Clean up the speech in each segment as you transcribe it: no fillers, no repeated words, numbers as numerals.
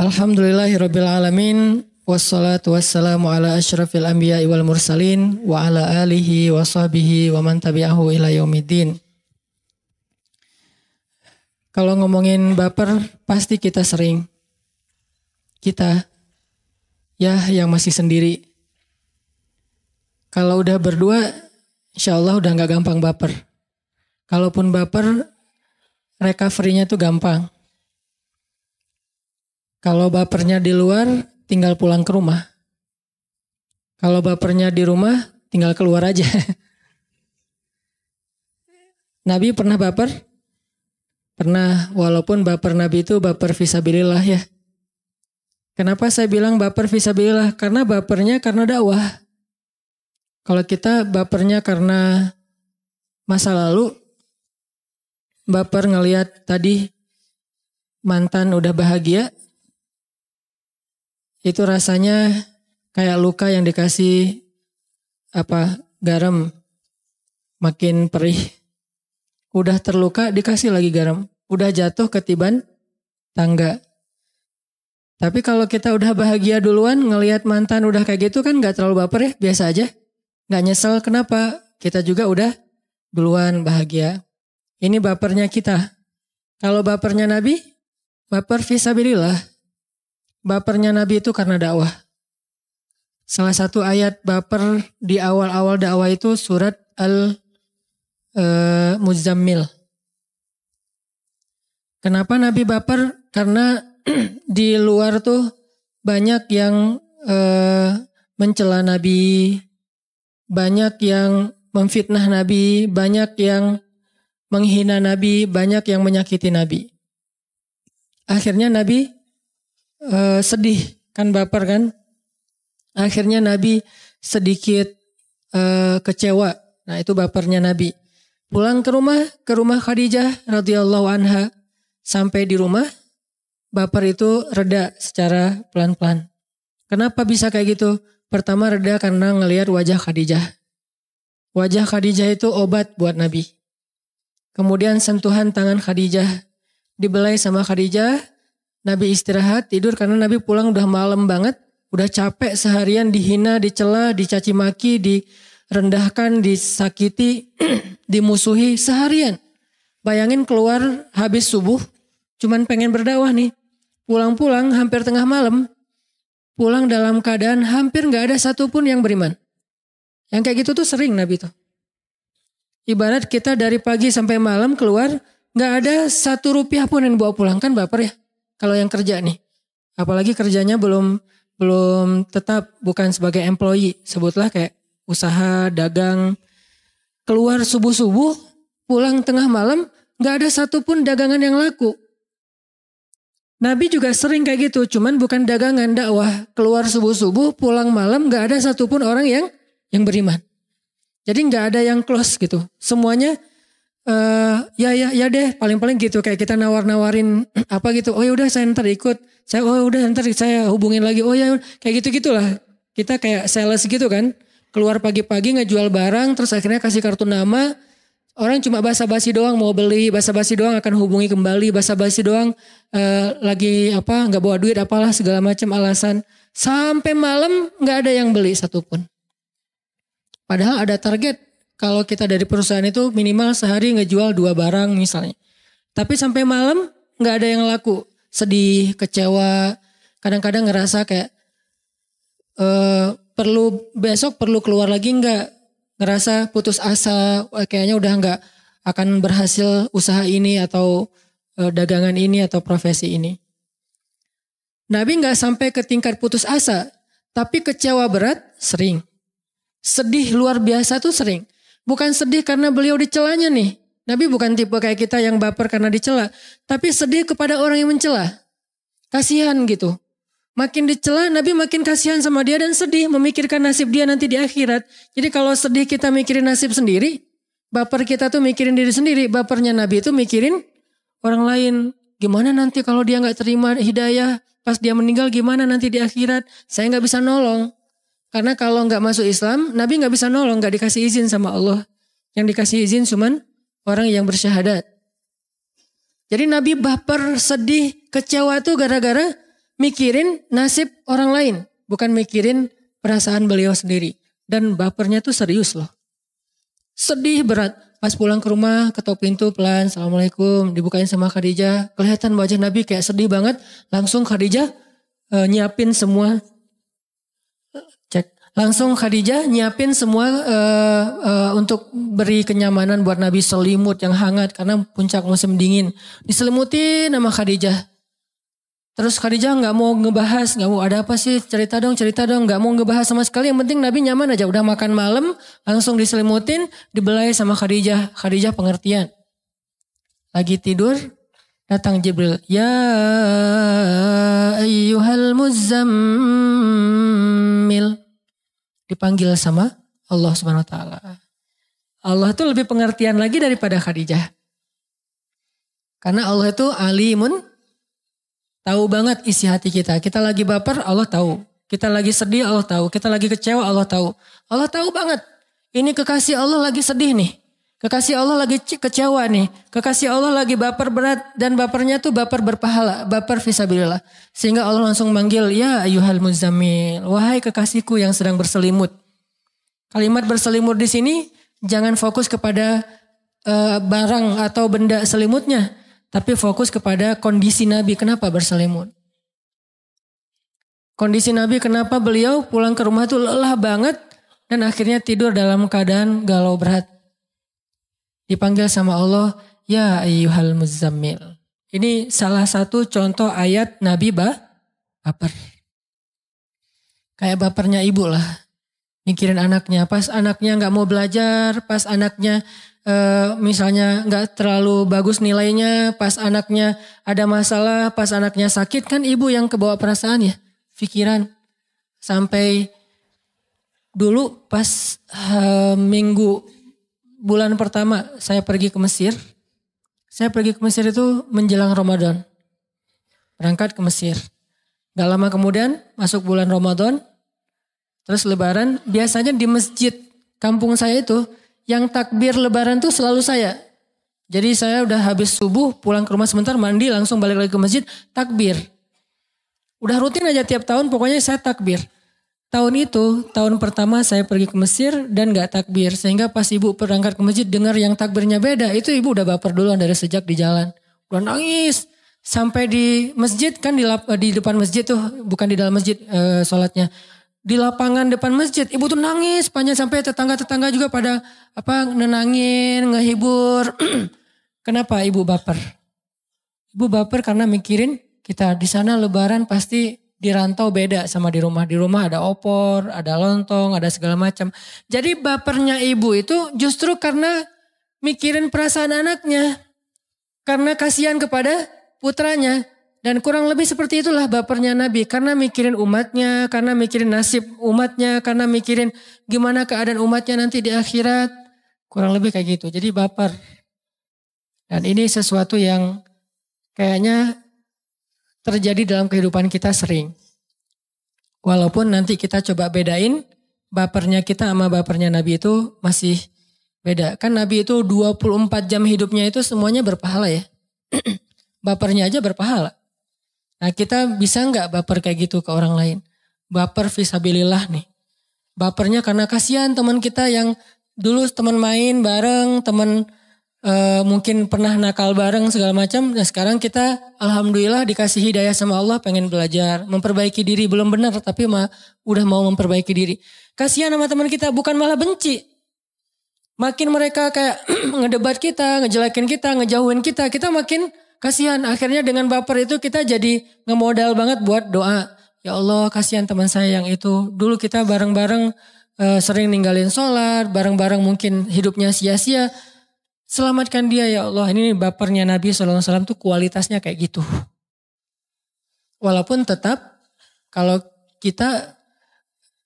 Alhamdulillahirabbil alamin wassalatu wassalamu ala asyrafil anbiya'i wal mursalin wa ala alihi wa sahbihi wa man tabi'ahu ila yaumiddin. Kalau ngomongin baper pasti kita sering. Kita ya yang masih sendiri. Kalau udah berdua insyaallah udah gak gampang baper. Kalaupun baper recovery-nya tuh gampang. Kalau bapernya di luar, tinggal pulang ke rumah. Kalau bapernya di rumah, tinggal keluar aja. Nabi pernah baper? Pernah, walaupun baper Nabi itu baper fisabilillah ya. Kenapa saya bilang baper fisabilillah? Karena bapernya karena dakwah. Kalau kita bapernya karena masa lalu, baper ngelihat tadi mantan udah bahagia, itu rasanya kayak luka yang dikasih garam, makin perih. Udah terluka dikasih lagi garam, udah jatuh ketiban tangga. Tapi kalau kita udah bahagia duluan ngelihat mantan udah kayak gitu kan gak terlalu baper ya, biasa aja. Gak nyesel, kenapa? Kita juga udah duluan bahagia. Ini bapernya kita. Kalau bapernya Nabi, baper fisabilillah. Bapernya Nabi itu karena dakwah. Salah satu ayat baper di awal-awal dakwah itu surat Al-Muzammil. Kenapa Nabi baper? Karena di luar tuh banyak yang mencela Nabi, banyak yang memfitnah Nabi, banyak yang menghina Nabi, banyak yang menyakiti Nabi. Akhirnya Nabi sedih, kan baper kan. Akhirnya Nabi sedikit kecewa. Nah itu bapernya Nabi. Pulang ke rumah Khadijah radhiyallahu anha. Sampai di rumah, baper itu reda secara pelan-pelan. Kenapa bisa kayak gitu? Pertama reda karena ngelihat wajah Khadijah. Wajah Khadijah itu obat buat Nabi. Kemudian sentuhan tangan Khadijah, dibelai sama Khadijah. Nabi istirahat, tidur karena Nabi pulang udah malam banget. Udah capek seharian dihina, dicela, dicaci maki, direndahkan, disakiti, dimusuhi seharian. Bayangin keluar habis subuh, cuman pengen berdakwah nih. Pulang-pulang hampir tengah malam. Pulang dalam keadaan hampir gak ada satupun yang beriman. Yang kayak gitu tuh sering Nabi tuh. Ibarat kita dari pagi sampai malam keluar, gak ada 1 rupiah pun yang bawa pulang, kan baper ya. Kalau yang kerja nih, apalagi kerjanya belum tetap, bukan sebagai employee, sebutlah kayak usaha, dagang, keluar subuh-subuh, pulang tengah malam, gak ada satupun dagangan yang laku. Nabi juga sering kayak gitu, cuman bukan dagangan, dakwah. Keluar subuh-subuh, pulang malam, gak ada satupun orang yang beriman. Jadi gak ada yang close gitu, semuanya ya deh, paling-paling gitu, kayak kita nawar-nawarin apa gitu. Oh ya udah saya ntar ikut. Ntar saya hubungin lagi. Oh ya kayak gitu-gitulah. Kita kayak sales gitu kan. Keluar pagi-pagi ngejual barang terus akhirnya kasih kartu nama. Orang cuma basa-basi doang mau beli, basa-basi doang akan hubungi kembali, basa-basi doang lagi enggak bawa duit apalah segala macam alasan. Sampai malam enggak ada yang beli satupun. Padahal ada target. Kalau kita dari perusahaan itu minimal sehari ngejual 2 barang misalnya. Tapi sampai malam gak ada yang laku. Sedih, kecewa. Kadang-kadang ngerasa kayak besok perlu keluar lagi gak? Ngerasa putus asa. Kayaknya udah gak akan berhasil usaha ini atau dagangan ini atau profesi ini. Nabi gak sampai ke tingkat putus asa. Tapi kecewa berat sering. Sedih luar biasa tuh sering. Bukan sedih karena beliau dicelanya nih. Nabi bukan tipe kayak kita yang baper karena dicela. Tapi sedih kepada orang yang mencela. Kasihan gitu. Makin dicela Nabi makin kasihan sama dia dan sedih. Memikirkan nasib dia nanti di akhirat. Jadi kalau sedih kita mikirin nasib sendiri. Baper kita tuh mikirin diri sendiri. Bapernya Nabi itu mikirin orang lain. Gimana nanti kalau dia gak terima hidayah. Pas dia meninggal gimana nanti di akhirat. Saya gak bisa nolong. Karena kalau nggak masuk Islam, Nabi nggak bisa nolong, nggak dikasih izin sama Allah. Yang dikasih izin cuman orang yang bersyahadat. Jadi Nabi baper, sedih, kecewa tuh gara-gara mikirin nasib orang lain, bukan mikirin perasaan beliau sendiri. Dan bapernya tuh serius loh. Sedih berat. Pas pulang ke rumah, ketok pintu pelan, Assalamualaikum, dibukain sama Khadijah. Kelihatan wajah Nabi kayak sedih banget. Langsung Khadijah nyiapin semua. Langsung Khadijah nyiapin semua untuk beri kenyamanan buat Nabi, selimut yang hangat karena puncak musim dingin. Diselimutin sama Khadijah. Terus Khadijah nggak mau ngebahas, nggak mau ada apa sih, cerita dong, nggak mau ngebahas sama sekali. Yang penting Nabi nyaman aja. Udah makan malam, langsung diselimutin, dibelai sama Khadijah. Khadijah pengertian. Lagi tidur, datang Jibril. Ya ayyuhal muzammil. Dipanggil sama Allah Subhanahu wa taala. Allah itu lebih pengertian lagi daripada Khadijah. Karena Allah itu alimun, tahu banget isi hati kita. Kita lagi baper, Allah tahu. Kita lagi sedih, Allah tahu. Kita lagi kecewa, Allah tahu. Allah tahu banget. Ini kekasih Allah lagi sedih nih. Kekasih Allah lagi kecewa nih. Kekasih Allah lagi baper berat. Dan bapernya tuh baper berpahala. Baper fisabilillah. Sehingga Allah langsung manggil, ya ayyuhal muzammil. Wahai kekasihku yang sedang berselimut. Kalimat berselimut di sini jangan fokus kepada barang atau benda selimutnya. Tapi fokus kepada kondisi Nabi. Kenapa berselimut? Kondisi Nabi kenapa beliau pulang ke rumah tuh lelah banget. Dan akhirnya tidur dalam keadaan galau berat. Dipanggil sama Allah, ya ayyuhal muzammil. Ini salah satu contoh ayat Nabi baper. Kayak bapernya ibu lah. Mikirin anaknya. Pas anaknya gak mau belajar. Pas anaknya misalnya gak terlalu bagus nilainya. Pas anaknya ada masalah. Pas anaknya sakit. Kan ibu yang kebawa perasaan ya. Pikiran. Sampai dulu pas bulan pertama saya pergi ke Mesir. Saya pergi ke Mesir itu menjelang Ramadan. Berangkat ke Mesir. Gak lama kemudian masuk bulan Ramadan. Terus lebaran. Biasanya di masjid kampung saya itu yang takbir lebaran tuh selalu saya. Jadi saya udah habis subuh pulang ke rumah sebentar mandi langsung balik lagi ke masjid takbir. Udah rutin aja tiap tahun pokoknya saya takbir. Tahun itu, tahun pertama saya pergi ke Mesir dan gak takbir. Sehingga pas ibu berangkat ke masjid dengar yang takbirnya beda. Itu ibu udah baper duluan dari sejak di jalan. Udah nangis. Sampai di masjid kan di depan masjid tuh. Bukan di dalam masjid sholatnya. Di lapangan depan masjid. Ibu tuh nangis panjang sampai tetangga-tetangga juga pada nenangin, ngehibur. Kenapa ibu baper? Ibu baper karena mikirin kita di sana lebaran pasti di rantau beda sama di rumah. Di rumah ada opor, ada lontong, ada segala macam. Jadi bapernya ibu itu justru karena mikirin perasaan anaknya. Karena kasihan kepada putranya. Dan kurang lebih seperti itulah bapernya Nabi. Karena mikirin umatnya, karena mikirin nasib umatnya, karena mikirin gimana keadaan umatnya nanti di akhirat. Kurang lebih kayak gitu. Jadi baper. Dan ini sesuatu yang kayaknya terjadi dalam kehidupan kita sering. Walaupun nanti kita coba bedain bapernya kita sama bapernya Nabi itu masih beda. Kan Nabi itu 24 jam hidupnya itu semuanya berpahala ya. Bapernya aja berpahala. Nah kita bisa gak baper kayak gitu ke orang lain? Baper fisabilillah nih. Bapernya karena kasihan teman kita yang dulu teman main bareng, teman mungkin pernah nakal bareng segala macam. Dan sekarang kita alhamdulillah dikasih hidayah sama Allah pengen belajar. Memperbaiki diri belum benar tapi udah mau memperbaiki diri. Kasihan sama teman kita bukan malah benci. Makin mereka kayak ngedebat kita, ngejelekin kita, ngejauhin kita. Kita makin kasihan. Akhirnya dengan baper itu kita jadi ngemodal banget buat doa. Ya Allah kasihan teman saya yang itu. Dulu kita bareng-bareng sering ninggalin sholat. Bareng-bareng mungkin hidupnya sia-sia. Selamatkan dia ya Allah. Ini bapernya Nabi SAW tuh kualitasnya kayak gitu. Walaupun tetap kalau kita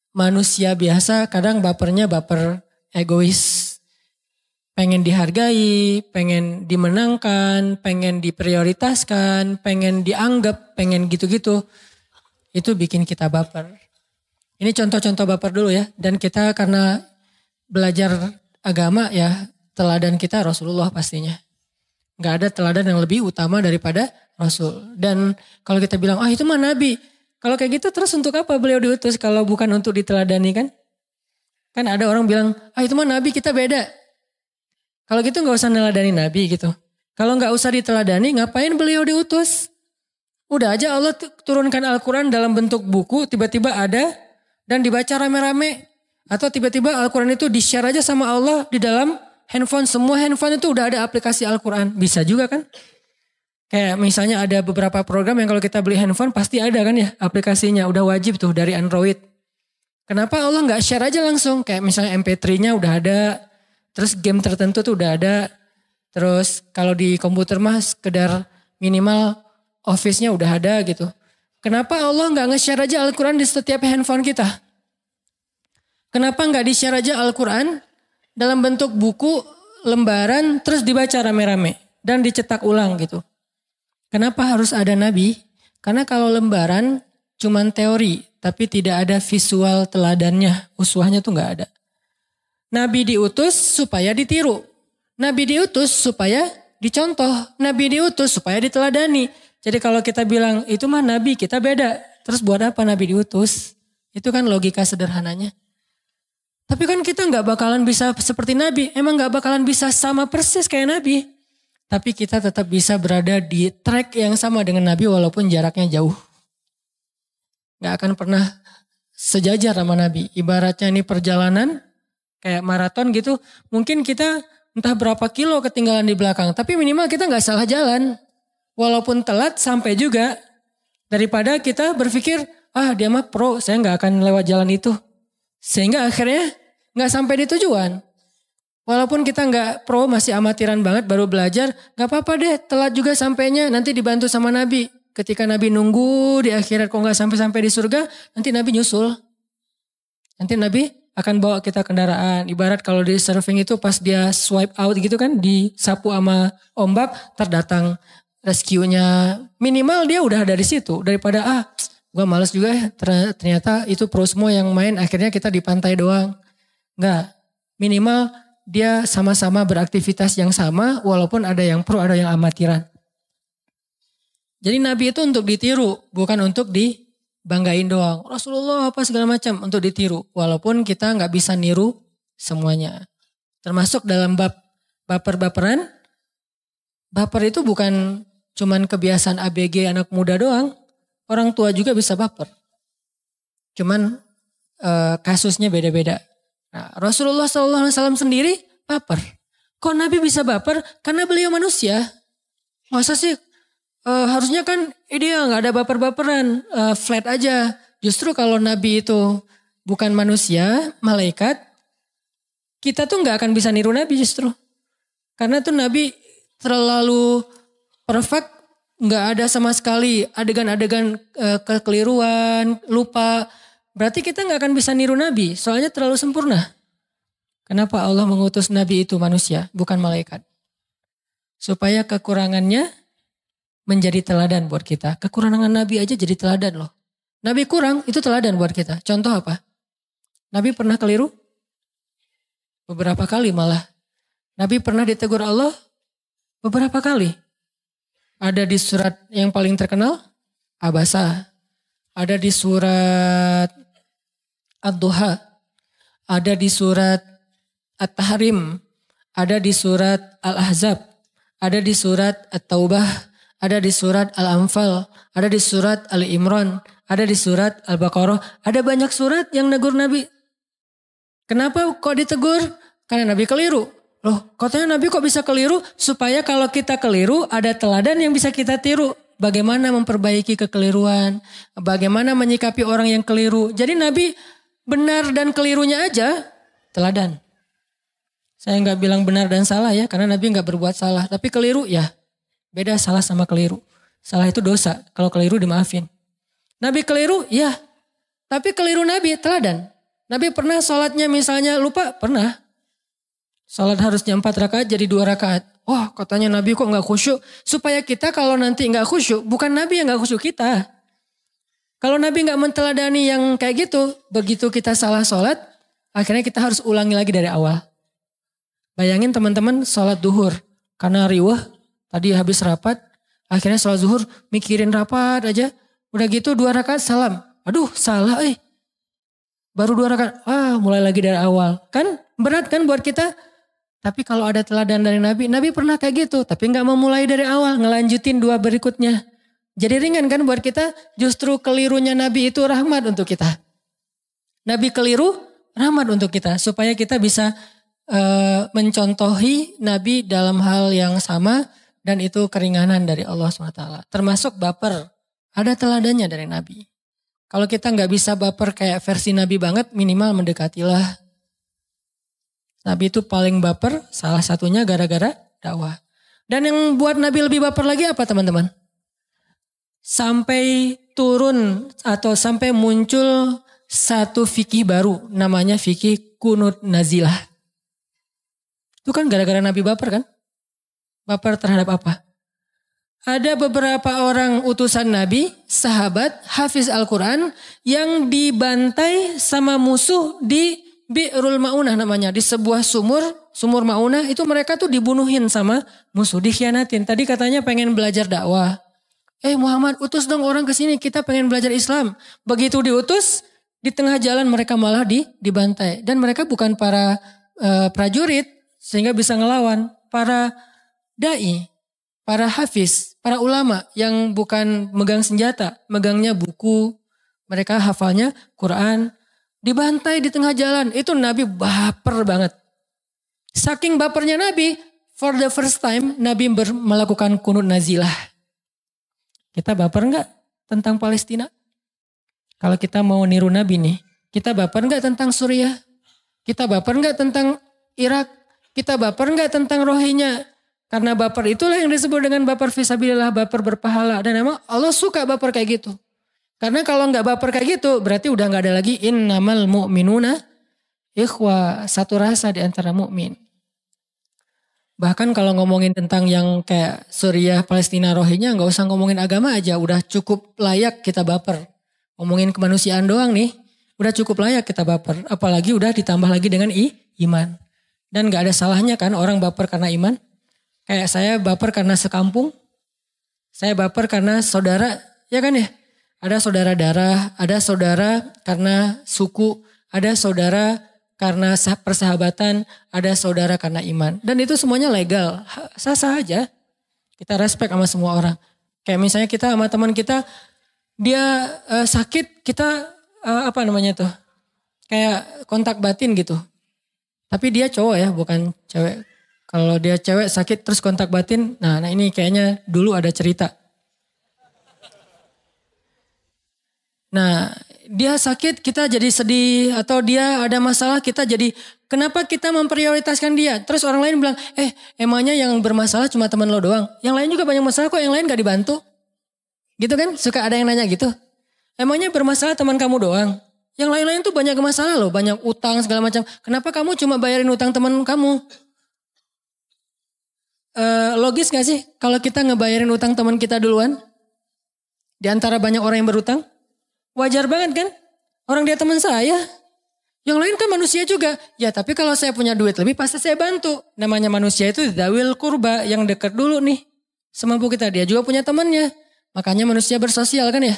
manusia biasa kadang bapernya baper egois. Pengen dihargai, pengen dimenangkan, pengen diprioritaskan, pengen dianggap, pengen gitu-gitu. Itu bikin kita baper. Ini contoh-contoh baper dulu ya. Dan kita karena belajar agama ya. Teladan kita Rasulullah pastinya. Nggak ada teladan yang lebih utama daripada Rasul. Dan kalau kita bilang, itu mah Nabi. Kalau kayak gitu terus untuk apa beliau diutus kalau bukan untuk diteladani kan? Kan ada orang bilang, itu mah Nabi kita beda. Kalau gitu nggak usah neladani Nabi gitu. Kalau nggak usah diteladani, ngapain beliau diutus? Udah aja Allah turunkan Al-Quran dalam bentuk buku, tiba-tiba ada dan dibaca rame-rame. Atau tiba-tiba Al-Quran itu di-share aja sama Allah di dalam handphone. Semua handphone itu udah ada aplikasi Al-Quran. Bisa juga kan? Kayak misalnya ada beberapa program yang kalau kita beli handphone pasti ada kan ya aplikasinya. Udah wajib tuh dari Android. Kenapa Allah nggak share aja langsung? Kayak misalnya MP3-nya udah ada. Terus game tertentu tuh udah ada. Terus kalau di komputer mah sekedar minimal Office-nya udah ada gitu. Kenapa Allah nggak nge-share aja Al-Quran di setiap handphone kita? Kenapa nggak di-share aja Al-Quran dalam bentuk buku, lembaran, terus dibaca rame-rame dan dicetak ulang gitu? Kenapa harus ada Nabi? Karena kalau lembaran cuman teori, tapi tidak ada visual teladannya, uswahnya tuh nggak ada. Nabi diutus supaya ditiru. Nabi diutus supaya dicontoh. Nabi diutus supaya diteladani. Jadi kalau kita bilang itu mah Nabi kita beda. Terus buat apa Nabi diutus? Itu kan logika sederhananya. Tapi kan kita gak bakalan bisa seperti Nabi. Emang gak bakalan bisa sama persis kayak Nabi. Tapi kita tetap bisa berada di track yang sama dengan Nabi walaupun jaraknya jauh. Gak akan pernah sejajar sama Nabi. Ibaratnya ini perjalanan kayak maraton gitu. Mungkin kita entah berapa kilo ketinggalan di belakang. Tapi minimal kita gak salah jalan. Walaupun telat sampai juga. Daripada kita berpikir, dia mah pro, saya gak akan lewat jalan itu. Sehingga akhirnya gak sampai di tujuan. Walaupun kita gak pro, masih amatiran banget, baru belajar. Gak apa-apa deh, telat juga sampainya, nanti dibantu sama Nabi. Ketika Nabi nunggu di akhirat kok gak sampai-sampai di surga, nanti Nabi nyusul. Nanti Nabi akan bawa kita kendaraan. Ibarat kalau di surfing itu pas dia swipe out gitu kan, disapu sama ombak, terdatang rescue-nya. Minimal dia udah ada di situ. Daripada gue males juga ya. Ternyata itu pro semua yang main. Akhirnya kita di pantai doang. Enggak. Minimal dia sama-sama beraktivitas yang sama. Walaupun ada yang pro ada yang amatiran. Jadi Nabi itu untuk ditiru. Bukan untuk dibanggain doang. Rasulullah apa segala macam. Untuk ditiru. Walaupun kita gak bisa niru semuanya. Termasuk dalam bab baper-baperan. Baper itu bukan cuman kebiasaan ABG anak muda doang. Orang tua juga bisa baper. Cuman kasusnya beda-beda. Nah, Rasulullah SAW sendiri baper. Kok Nabi bisa baper? Karena beliau manusia. Masa sih harusnya kan ideal gak ada baper-baperan. Flat aja. Justru kalau Nabi itu bukan manusia, malaikat. Kita tuh gak akan bisa niru Nabi justru. Karena tuh Nabi terlalu perfect, nggak ada sama sekali adegan-adegan kekeliruan, lupa. Berarti kita nggak akan bisa niru Nabi, soalnya terlalu sempurna. Kenapa Allah mengutus Nabi itu manusia, bukan malaikat? Supaya kekurangannya menjadi teladan buat kita. Kekurangan Nabi aja jadi teladan loh. Nabi kurang, itu teladan buat kita. Contoh apa? Nabi pernah keliru? Beberapa kali malah. Nabi pernah ditegur Allah? Beberapa kali. Ada di surat yang paling terkenal, Abasa. Ada di surat Ad-Duha. Ada di surat At-Tahrim. Ada di surat Al-Ahzab. Ada di surat At-Taubah. Ada di surat Al-Anfal. Ada di surat Al-Imran. Ada di surat Al-Baqarah. Ada banyak surat yang negur Nabi. Kenapa kok ditegur? Karena Nabi keliru. Loh, katanya Nabi kok bisa keliru? Supaya kalau kita keliru ada teladan yang bisa kita tiru. Bagaimana memperbaiki kekeliruan. Bagaimana menyikapi orang yang keliru. Jadi Nabi benar dan kelirunya aja teladan. Saya nggak bilang benar dan salah ya. Karena Nabi nggak berbuat salah. Tapi keliru ya. Beda salah sama keliru. Salah itu dosa. Kalau keliru dimaafin. Nabi keliru ya. Tapi keliru Nabi teladan. Nabi pernah sholatnya misalnya lupa? Pernah. Salat harusnya 4 rakaat jadi 2 rakaat. Wah, katanya Nabi kok gak khusyuk. Supaya kita kalau nanti gak khusyuk, bukan Nabi yang gak khusyuk kita. Kalau Nabi gak menteladani yang kayak gitu, begitu kita salah salat, akhirnya kita harus ulangi lagi dari awal. Bayangin teman-teman salat duhur. Karena riweh, Tadi habis rapat, akhirnya sholat zuhur mikirin rapat aja. Udah gitu 2 rakaat salam. Aduh salah Baru 2 rakaat, mulai lagi dari awal. Kan berat kan buat kita. Tapi kalau ada teladan dari Nabi, Nabi pernah kayak gitu. Tapi gak mau mulai dari awal, ngelanjutin 2 berikutnya. Jadi ringan kan buat kita, justru kelirunya Nabi itu rahmat untuk kita. Nabi keliru, rahmat untuk kita. Supaya kita bisa mencontohi Nabi dalam hal yang sama. Dan itu keringanan dari Allah SWT. Termasuk baper, ada teladannya dari Nabi. Kalau kita gak bisa baper kayak versi Nabi banget, minimal mendekatilah. Nabi itu paling baper, salah satunya gara-gara dakwah. Dan yang buat Nabi lebih baper lagi apa teman-teman? Sampai turun atau sampai muncul satu fikih baru, namanya fikih kunut nazilah. Itu kan gara-gara Nabi baper kan? Baper terhadap apa? Ada beberapa orang utusan Nabi, sahabat, hafiz Al-Quran yang dibantai sama musuh di Bi'rul Ma'unah namanya. Di sebuah sumur Ma'unah itu mereka tuh dibunuhin sama musuh, dikhianatin. Tadi katanya pengen belajar dakwah. Muhammad utus dong orang ke sini, kita pengen belajar Islam. Begitu diutus, di tengah jalan mereka malah dibantai. Dan mereka bukan para prajurit sehingga bisa ngelawan. Para da'i, para hafiz, para ulama yang bukan megang senjata, megangnya buku. Mereka hafalnya Quran. Dibantai di tengah jalan. Itu Nabi baper banget. Saking bapernya Nabi, for the first time Nabi melakukan kunut nazilah. Kita baper enggak tentang Palestina? Kalau kita mau niru Nabi nih, kita baper enggak tentang Suriah? Kita baper enggak tentang Irak? Kita baper enggak tentang Rohingya? Karena baper itulah yang disebut dengan baper fisabilillah, baper berpahala. Dan emang Allah suka baper kayak gitu. Karena kalau nggak baper kayak gitu, berarti udah nggak ada lagi innamal mu'minuna ikhwa, satu rasa di antara mukmin. Bahkan kalau ngomongin tentang yang kayak Suriah, Palestina, Rohingya, nggak usah ngomongin agama aja, udah cukup layak kita baper. Ngomongin kemanusiaan doang nih, udah cukup layak kita baper. Apalagi udah ditambah lagi dengan iman. Dan nggak ada salahnya kan orang baper karena iman. Kayak saya baper karena sekampung, saya baper karena saudara, ya kan ya? Ada saudara darah, ada saudara karena suku, ada saudara karena persahabatan, ada saudara karena iman. Dan itu semuanya legal, sah-sah aja. Kita respect sama semua orang. Kayak misalnya kita sama teman kita, dia sakit, kita kayak kontak batin gitu. Tapi dia cowok ya, bukan cewek. Kalau dia cewek sakit terus kontak batin, nah ini kayaknya dulu ada cerita. Nah, dia sakit kita jadi sedih atau dia ada masalah kita jadi kenapa kita memprioritaskan dia? Terus orang lain bilang, emangnya yang bermasalah cuma teman lo doang. Yang lain juga banyak masalah kok, yang lain gak dibantu. Gitu kan? Suka ada yang nanya gitu. Emangnya bermasalah teman kamu doang. Yang lain-lain tuh banyak masalah loh, banyak utang segala macam. Kenapa kamu cuma bayarin utang teman kamu? Logis gak sih kalau kita ngebayarin utang teman kita duluan? Di antara banyak orang yang berutang? Wajar banget kan? Orang dia teman saya. Yang lain kan manusia juga. Ya tapi kalau saya punya duit lebih pasti saya bantu. Namanya manusia itu dawil kurba yang dekat dulu nih. Semampu kita, dia juga punya temannya. Makanya manusia bersosial kan ya.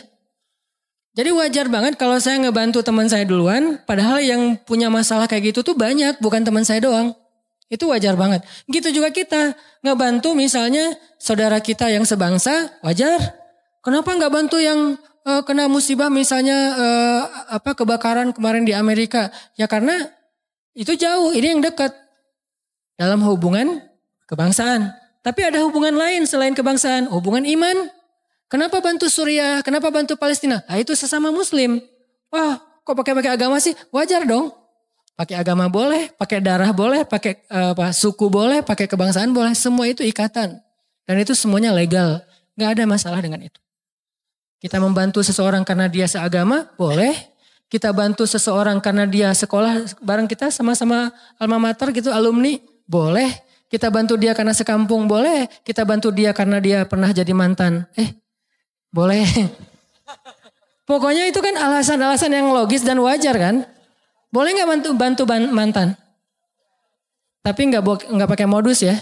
Jadi wajar banget kalau saya ngebantu teman saya duluan. Padahal yang punya masalah kayak gitu tuh banyak, bukan teman saya doang. Itu wajar banget. Gitu juga kita ngebantu misalnya saudara kita yang sebangsa, wajar. Kenapa nggak bantu yang kena musibah misalnya kebakaran kemarin di Amerika? Ya karena itu jauh, ini yang dekat. Dalam hubungan kebangsaan. Tapi ada hubungan lain selain kebangsaan, hubungan iman. Kenapa bantu Suriah? Kenapa bantu Palestina? Nah itu sesama muslim. Wah kok pakai agama sih? Wajar dong. Pakai agama boleh, pakai darah boleh, pakai suku boleh, pakai kebangsaan boleh. Semua itu ikatan. Dan itu semuanya legal. Gak ada masalah dengan itu. Kita membantu seseorang karena dia seagama, boleh. Kita bantu seseorang karena dia sekolah bareng kita sama-sama alma mater gitu, alumni, boleh. Kita bantu dia karena sekampung, boleh. Kita bantu dia karena dia pernah jadi mantan. Boleh. Pokoknya itu kan alasan-alasan yang logis dan wajar kan. Boleh gak bantu mantan? Tapi gak pakai modus ya.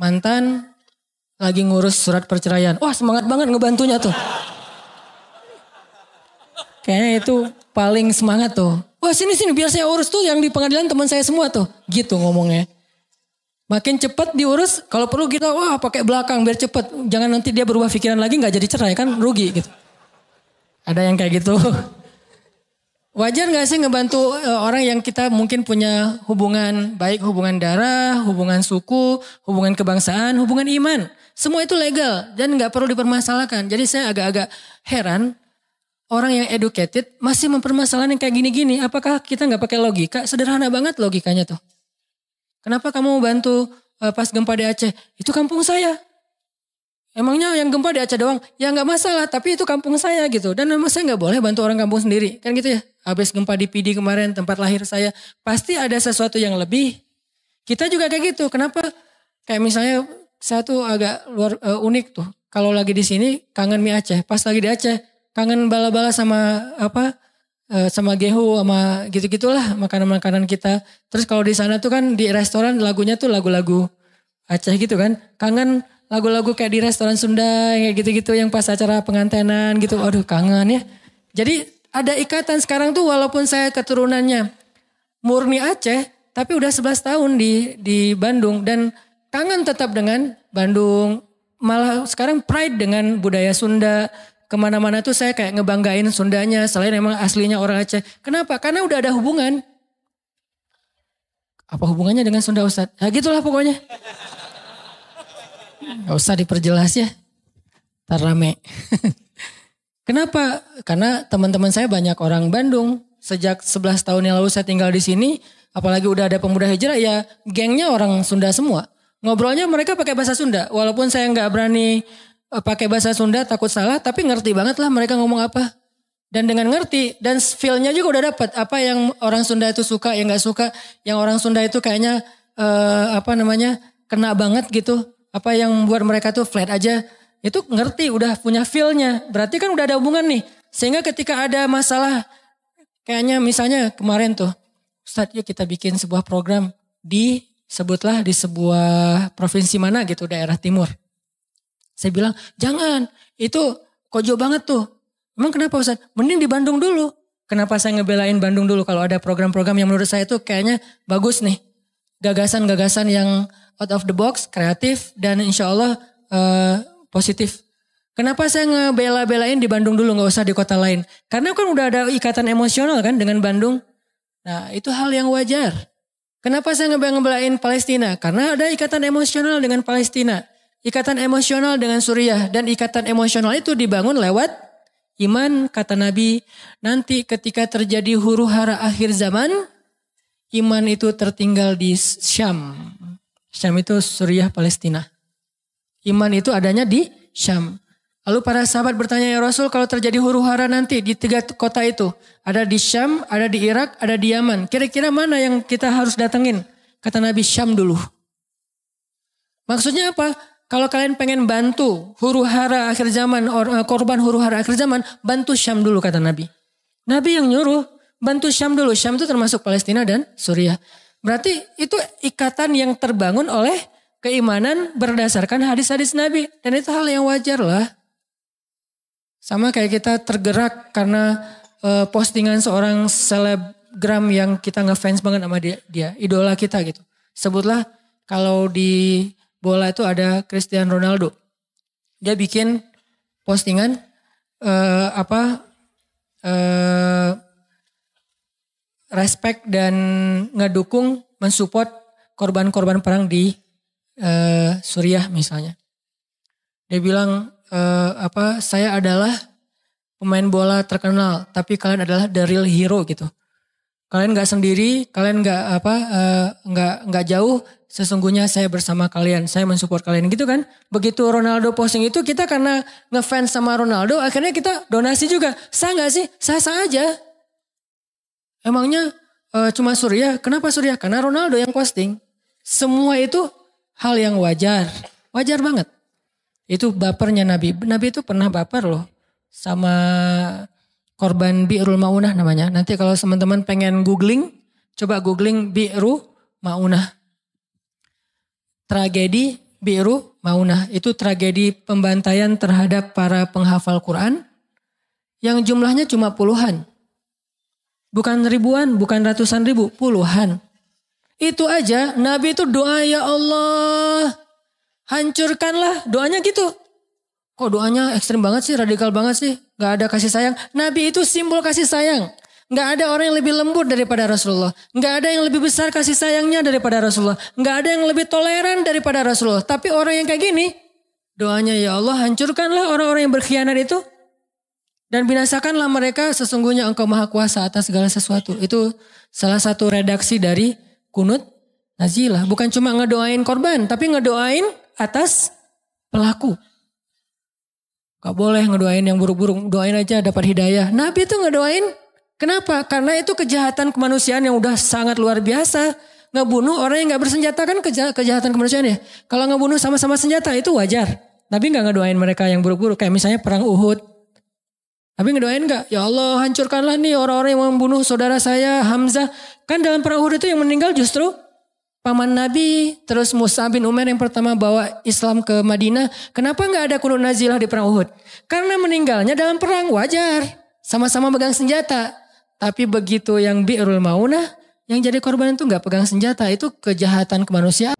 mantan lagi ngurus surat perceraian. Wah semangat banget ngebantunya tuh. Kayaknya itu paling semangat tuh. Wah sini biar saya urus tuh yang di pengadilan teman saya semua tuh. Gitu ngomongnya. Makin cepat diurus, kalau perlu kita wah pakai belakang biar cepet. Jangan nanti dia berubah pikiran lagi nggak jadi cerai kan rugi gitu. Ada yang kayak gitu. Wajar nggak sih ngebantu orang yang kita mungkin punya hubungan baik hubungan darah, hubungan suku, hubungan kebangsaan, hubungan iman. Semua itu legal dan nggak perlu dipermasalahkan. Jadi saya agak-agak heran orang yang educated masih mempermasalahkan yang kayak gini-gini. Apakah kita nggak pakai logika? Sederhana banget logikanya tuh. Kenapa kamu bantu pas gempa di Aceh? Itu kampung saya. Emangnya yang gempa di Aceh doang? Ya nggak masalah, tapi itu kampung saya gitu. Dan memang saya nggak boleh bantu orang kampung sendiri. Kan gitu ya. Habis gempa di PD kemarin, tempat lahir saya. Pasti ada sesuatu yang lebih. Kita juga kayak gitu. Kenapa? Kayak misalnya saya tuh agak unik tuh. Kalau lagi di sini kangen mie Aceh. Pas lagi di Aceh kangen bala-bala sama sama gehu sama gitu-gitulah makanan-makanan kita. Terus kalau di sana tuh kan di restoran lagunya tuh lagu-lagu Aceh gitu kan. Kangen lagu-lagu kayak di restoran Sunda kayak gitu-gitu yang pas acara pengantenan gitu. Aduh kangen ya. Jadi ada ikatan sekarang tuh walaupun saya keturunannya murni Aceh. Tapi udah 11 tahun di Bandung. Dan kangen tetap dengan Bandung. Malah sekarang pride dengan budaya Sunda. Kemana-mana tuh saya kayak ngebanggain Sundanya. Selain emang aslinya orang Aceh. Kenapa? Karena udah ada hubungan. Apa hubungannya dengan Sunda Ustadz? Ya gitulah pokoknya. Gak usah diperjelas ya. Ntar rame. Kenapa? Karena teman-teman saya banyak orang Bandung. Sejak 11 tahun yang lalu saya tinggal di sini. Apalagi udah ada pemuda hijrah ya gengnya orang Sunda semua. Ngobrolnya mereka pakai bahasa Sunda. Walaupun saya gak berani pakai bahasa Sunda takut salah tapi ngerti banget lah mereka ngomong apa. Dan dengan ngerti dan feel-nya juga udah dapat apa yang orang Sunda itu suka yang gak suka. Yang orang Sunda itu kayaknya kena banget gitu. Apa yang buat mereka tuh flat aja. Itu ngerti udah punya feel-nya. Berarti kan udah ada hubungan nih. Sehingga ketika ada masalah kayaknya misalnya kemarin tuh. Ustadz yuk kita bikin sebuah program sebutlah di sebuah provinsi mana gitu daerah timur. Saya bilang, jangan. Itu kojo banget tuh. Emang kenapa Ustaz? Mending di Bandung dulu. Kenapa saya ngebelain Bandung dulu kalau ada program-program yang menurut saya tuh kayaknya bagus nih. Gagasan-gagasan yang out of the box, kreatif, dan insya Allah positif. Kenapa saya ngebela-belain di Bandung dulu, gak usah di kota lain? Karena kan udah ada ikatan emosional kan dengan Bandung. Nah itu hal yang wajar. Kenapa saya ngebelain Palestina? Karena ada ikatan emosional dengan Palestina. Ikatan emosional dengan Suriah. Dan ikatan emosional itu dibangun lewat iman. Kata Nabi, nanti ketika terjadi huru hara akhir zaman, iman itu tertinggal di Syam. Syam itu Suriah Palestina. Iman itu adanya di Syam. Lalu para sahabat bertanya, ya Rasul kalau terjadi huru hara nanti di 3 kota itu. Ada di Syam, ada di Irak, ada di Yaman. Kira-kira mana yang kita harus datengin? Kata Nabi, Syam dulu. Maksudnya apa? Kalau kalian pengen bantu huru hara akhir zaman, korban huru hara akhir zaman, bantu Syam dulu kata Nabi. Nabi yang nyuruh, bantu Syam dulu. Syam itu termasuk Palestina dan Suriah. Berarti itu ikatan yang terbangun oleh keimanan berdasarkan hadis-hadis Nabi. Dan itu hal yang wajar lah. Sama kayak kita tergerak karena postingan seorang selebgram yang kita ngefans banget sama dia. Idola kita gitu. Sebutlah kalau di bola itu ada Cristiano Ronaldo. Dia bikin postingan respect dan ngedukung, mensupport korban-korban perang di Suriah misalnya. Dia bilang saya adalah pemain bola terkenal, tapi kalian adalah the real hero gitu. Kalian nggak sendiri, kalian nggak jauh. Sesungguhnya saya bersama kalian, saya mensupport kalian gitu kan. Begitu Ronaldo posting itu kita karena ngefans sama Ronaldo, akhirnya kita donasi juga. Sah nggak sih? Sah-sah aja. Emangnya cuma Suriah? Kenapa Suriah? Karena Ronaldo yang posting. Semua itu hal yang wajar, wajar banget. Itu bapernya Nabi. Nabi itu pernah baper loh sama korban Bi'rul Ma'unah namanya. Nanti kalau teman-teman pengen googling, coba googling Bi'ru Ma'unah. Tragedi Bi'ru Maunah. Itu tragedi pembantaian terhadap para penghafal Quran yang jumlahnya cuma puluhan. Bukan ribuan, bukan ratusan ribu, puluhan. Itu aja Nabi itu doa, ya Allah hancurkanlah, doanya gitu. Kok doanya ekstrim banget sih, radikal banget sih, gak ada kasih sayang. Nabi itu simbol kasih sayang. Gak ada orang yang lebih lembut daripada Rasulullah. Gak ada yang lebih besar kasih sayangnya daripada Rasulullah. Gak ada yang lebih toleran daripada Rasulullah. Tapi orang yang kayak gini, doanya, ya Allah hancurkanlah orang-orang yang berkhianat itu. Dan binasakanlah mereka, sesungguhnya Engkau maha kuasa atas segala sesuatu. Itu salah satu redaksi dari kunut nazilah. Bukan cuma ngedoain korban, tapi ngedoain atas pelaku. Gak boleh ngedoain yang buruk-buruk, doain aja dapat hidayah. Nabi itu ngedoain, kenapa? Karena itu kejahatan kemanusiaan yang udah sangat luar biasa. Ngebunuh orang yang gak bersenjata kan kejahatan kemanusiaan ya. Kalau ngebunuh sama-sama senjata itu wajar. Nabi gak ngedoain mereka yang buruk-buruk. Kayak misalnya perang Uhud. Nabi ngedoain gak? Ya Allah hancurkanlah nih orang-orang yang membunuh saudara saya Hamzah. Kan dalam perang Uhud itu yang meninggal justru paman Nabi, terus Mus'ab bin Umair yang pertama bawa Islam ke Madinah. Kenapa gak ada kunut nazilah di perang Uhud? Karena meninggalnya dalam perang, wajar. Sama-sama pegang senjata. Tapi begitu yang Bi'rul Maunah, yang jadi korban itu gak pegang senjata. Itu kejahatan kemanusiaan.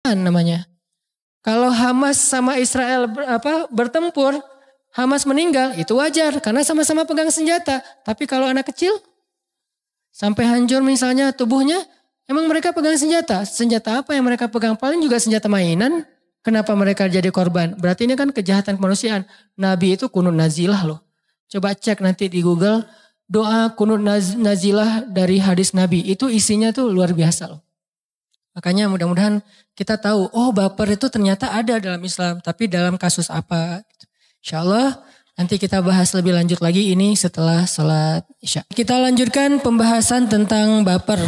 Namanya. Kalau Hamas sama Israel bertempur, Hamas meninggal, itu wajar karena sama-sama pegang senjata. Tapi kalau anak kecil sampai hancur misalnya tubuhnya, emang mereka pegang senjata. Senjata apa yang mereka pegang? Paling juga senjata mainan. Kenapa mereka jadi korban? Berarti ini kan kejahatan kemanusiaan. Nabi itu kunut nazilah loh. Coba cek nanti di Google, doa kunut nazilah dari hadis Nabi. Itu isinya tuh luar biasa loh. Makanya mudah-mudahan kita tahu, oh baper itu ternyata ada dalam Islam. Tapi dalam kasus apa? Insya Allah nanti kita bahas lebih lanjut lagi ini setelah sholat Isya. Kita lanjutkan pembahasan tentang baper.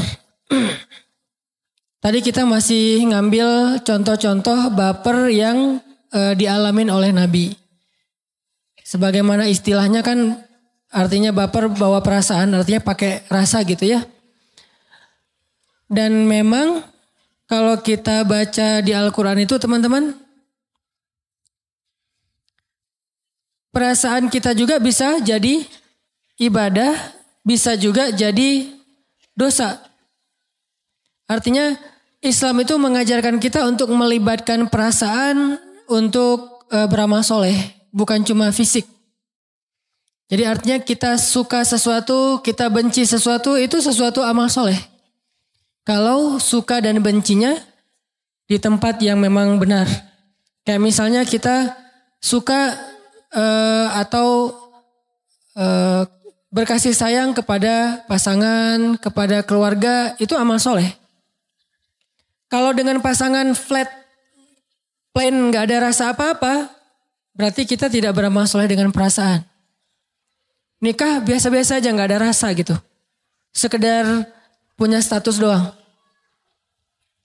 Tadi kita masih ngambil contoh-contoh baper yang dialamin oleh Nabi. Sebagaimana istilahnya kan artinya baper bawa perasaan, artinya pakai rasa gitu ya. Dan memang kalau kita baca di Al-Quran itu teman-teman, perasaan kita juga bisa jadi ibadah, bisa juga jadi dosa. Artinya Islam itu mengajarkan kita untuk melibatkan perasaan untuk beramal soleh, bukan cuma fisik. Jadi artinya kita suka sesuatu, kita benci sesuatu, itu sesuatu amal soleh. Kalau suka dan bencinya di tempat yang memang benar. Kayak misalnya kita suka atau berkasih sayang kepada pasangan, kepada keluarga, itu amal soleh. Kalau dengan pasangan flat, plain gak ada rasa apa-apa, berarti kita tidak beramal soleh dengan perasaan. Nikah biasa-biasa aja gak ada rasa gitu. Sekedar punya status doang.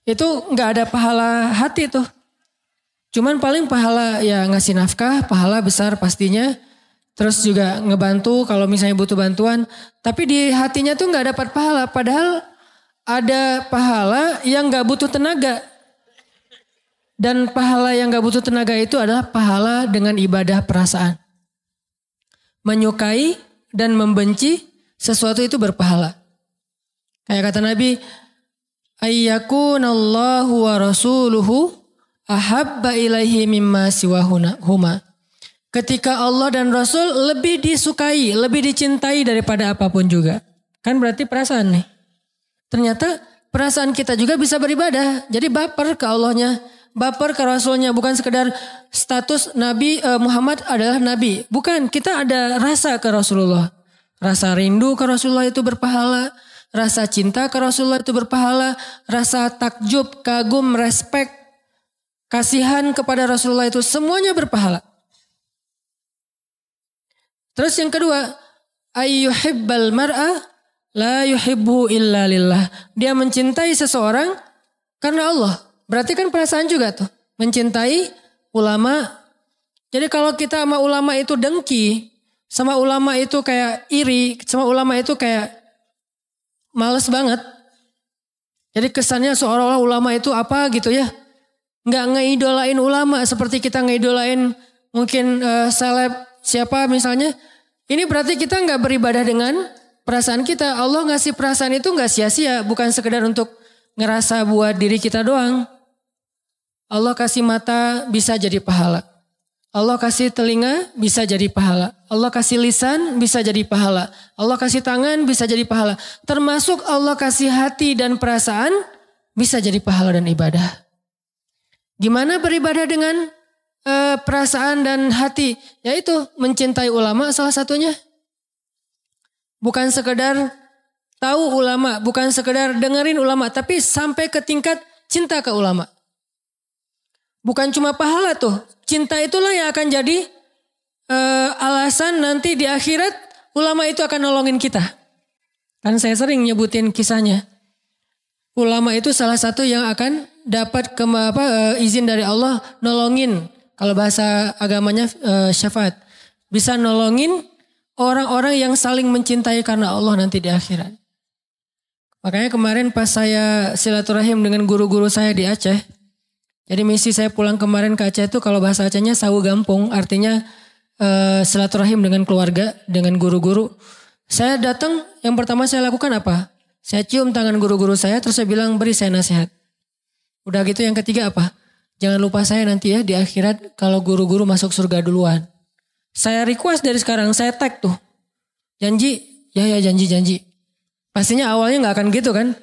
Itu gak ada pahala hati tuh. Cuman paling pahala ya ngasih nafkah, pahala besar pastinya. Terus juga ngebantu kalau misalnya butuh bantuan. Tapi di hatinya tuh gak dapat pahala. Padahal ada pahala yang gak butuh tenaga. Dan pahala yang gak butuh tenaga itu adalah pahala dengan ibadah perasaan. Menyukai dan membenci sesuatu itu berpahala. Kayak kata Nabi, ayyakunallahu wa rasuluhu ahabba ilaihi mimma siwahuma. Ketika Allah dan Rasul lebih disukai, lebih dicintai daripada apapun juga. Kan berarti perasaan nih. Ternyata perasaan kita juga bisa beribadah. Jadi baper ke Allahnya, baper ke Rasulnya. Bukan sekedar status Nabi Muhammad adalah Nabi. Bukan, kita ada rasa ke Rasulullah. Rasa rindu ke Rasulullah itu berpahala. Rasa cinta ke Rasulullah itu berpahala. Rasa takjub, kagum, respek, kasihan kepada Rasulullah itu semuanya berpahala. Terus yang kedua, ayyuhibbal mar'a La yuhibbu illa lillah. Dia mencintai seseorang karena Allah. Berarti kan perasaan juga tuh. Mencintai ulama. Jadi kalau kita sama ulama itu dengki, sama ulama itu kayak iri, sama ulama itu kayak males banget. Jadi kesannya seolah-olah ulama itu apa gitu ya. Nggak ngeidolain ulama seperti kita ngeidolain mungkin seleb siapa misalnya. Ini berarti kita nggak beribadah dengan perasaan kita. Allah ngasih perasaan itu nggak sia-sia. Bukan sekedar untuk ngerasa buat diri kita doang. Allah kasih mata bisa jadi pahala. Allah kasih telinga bisa jadi pahala. Allah kasih lisan bisa jadi pahala. Allah kasih tangan bisa jadi pahala. Termasuk Allah kasih hati dan perasaan bisa jadi pahala dan ibadah. Gimana beribadah dengan perasaan dan hati? Yaitu mencintai ulama salah satunya. Bukan sekedar tahu ulama, bukan sekedar dengerin ulama, tapi sampai ke tingkat cinta ke ulama. Bukan cuma pahala tuh, cinta itulah yang akan jadi alasan nanti di akhirat ulama itu akan nolongin kita. Kan saya sering nyebutin kisahnya. Ulama itu salah satu yang akan dapat izin dari Allah nolongin. Kalau bahasa agamanya syafaat. Bisa nolongin orang-orang yang saling mencintai karena Allah nanti di akhirat. Makanya kemarin pas saya silaturahim dengan guru-guru saya di Aceh. Jadi misi saya pulang kemarin ke Aceh itu kalau bahasa Acehnya sawu gampung. Artinya silaturahim dengan keluarga, dengan guru-guru. Saya datang yang pertama saya lakukan apa? Saya cium tangan guru-guru saya terus saya bilang beri saya nasihat. Udah gitu yang ketiga apa? Jangan lupa saya nanti ya di akhirat kalau guru-guru masuk surga duluan. Saya request dari sekarang, saya tag tuh. Janji? Ya janji. Pastinya awalnya gak akan gitu kan.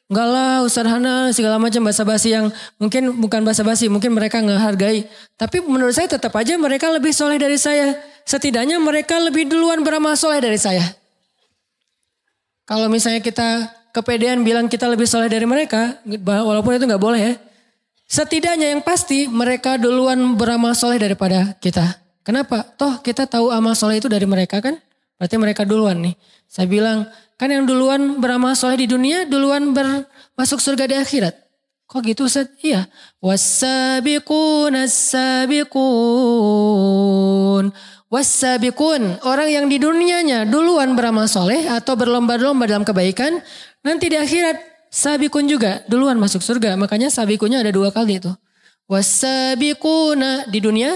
Enggak lah Ustaz Hana segala macam basa-basi yang mungkin bukan basa-basi. Mungkin mereka gak hargai. Tapi menurut saya tetap aja mereka lebih soleh dari saya. Setidaknya mereka lebih duluan beramal soleh dari saya. Kalau misalnya kita kepedean bilang kita lebih soleh dari mereka, walaupun itu gak boleh ya. Setidaknya yang pasti mereka duluan beramal soleh daripada kita. Kenapa? Toh kita tahu amal soleh itu dari mereka kan? Berarti mereka duluan nih. Saya bilang kan yang duluan beramal soleh di dunia duluan masuk surga di akhirat. Kok gitu Ustaz? Iya. Wassabiqun as-sabiqun. Wassabiqun, orang yang di dunianya duluan beramal soleh atau berlomba-lomba dalam kebaikan, nanti di akhirat sabiqun juga duluan masuk surga. Makanya sabiqunnya ada 2 kali itu. Wassabiquna di dunia,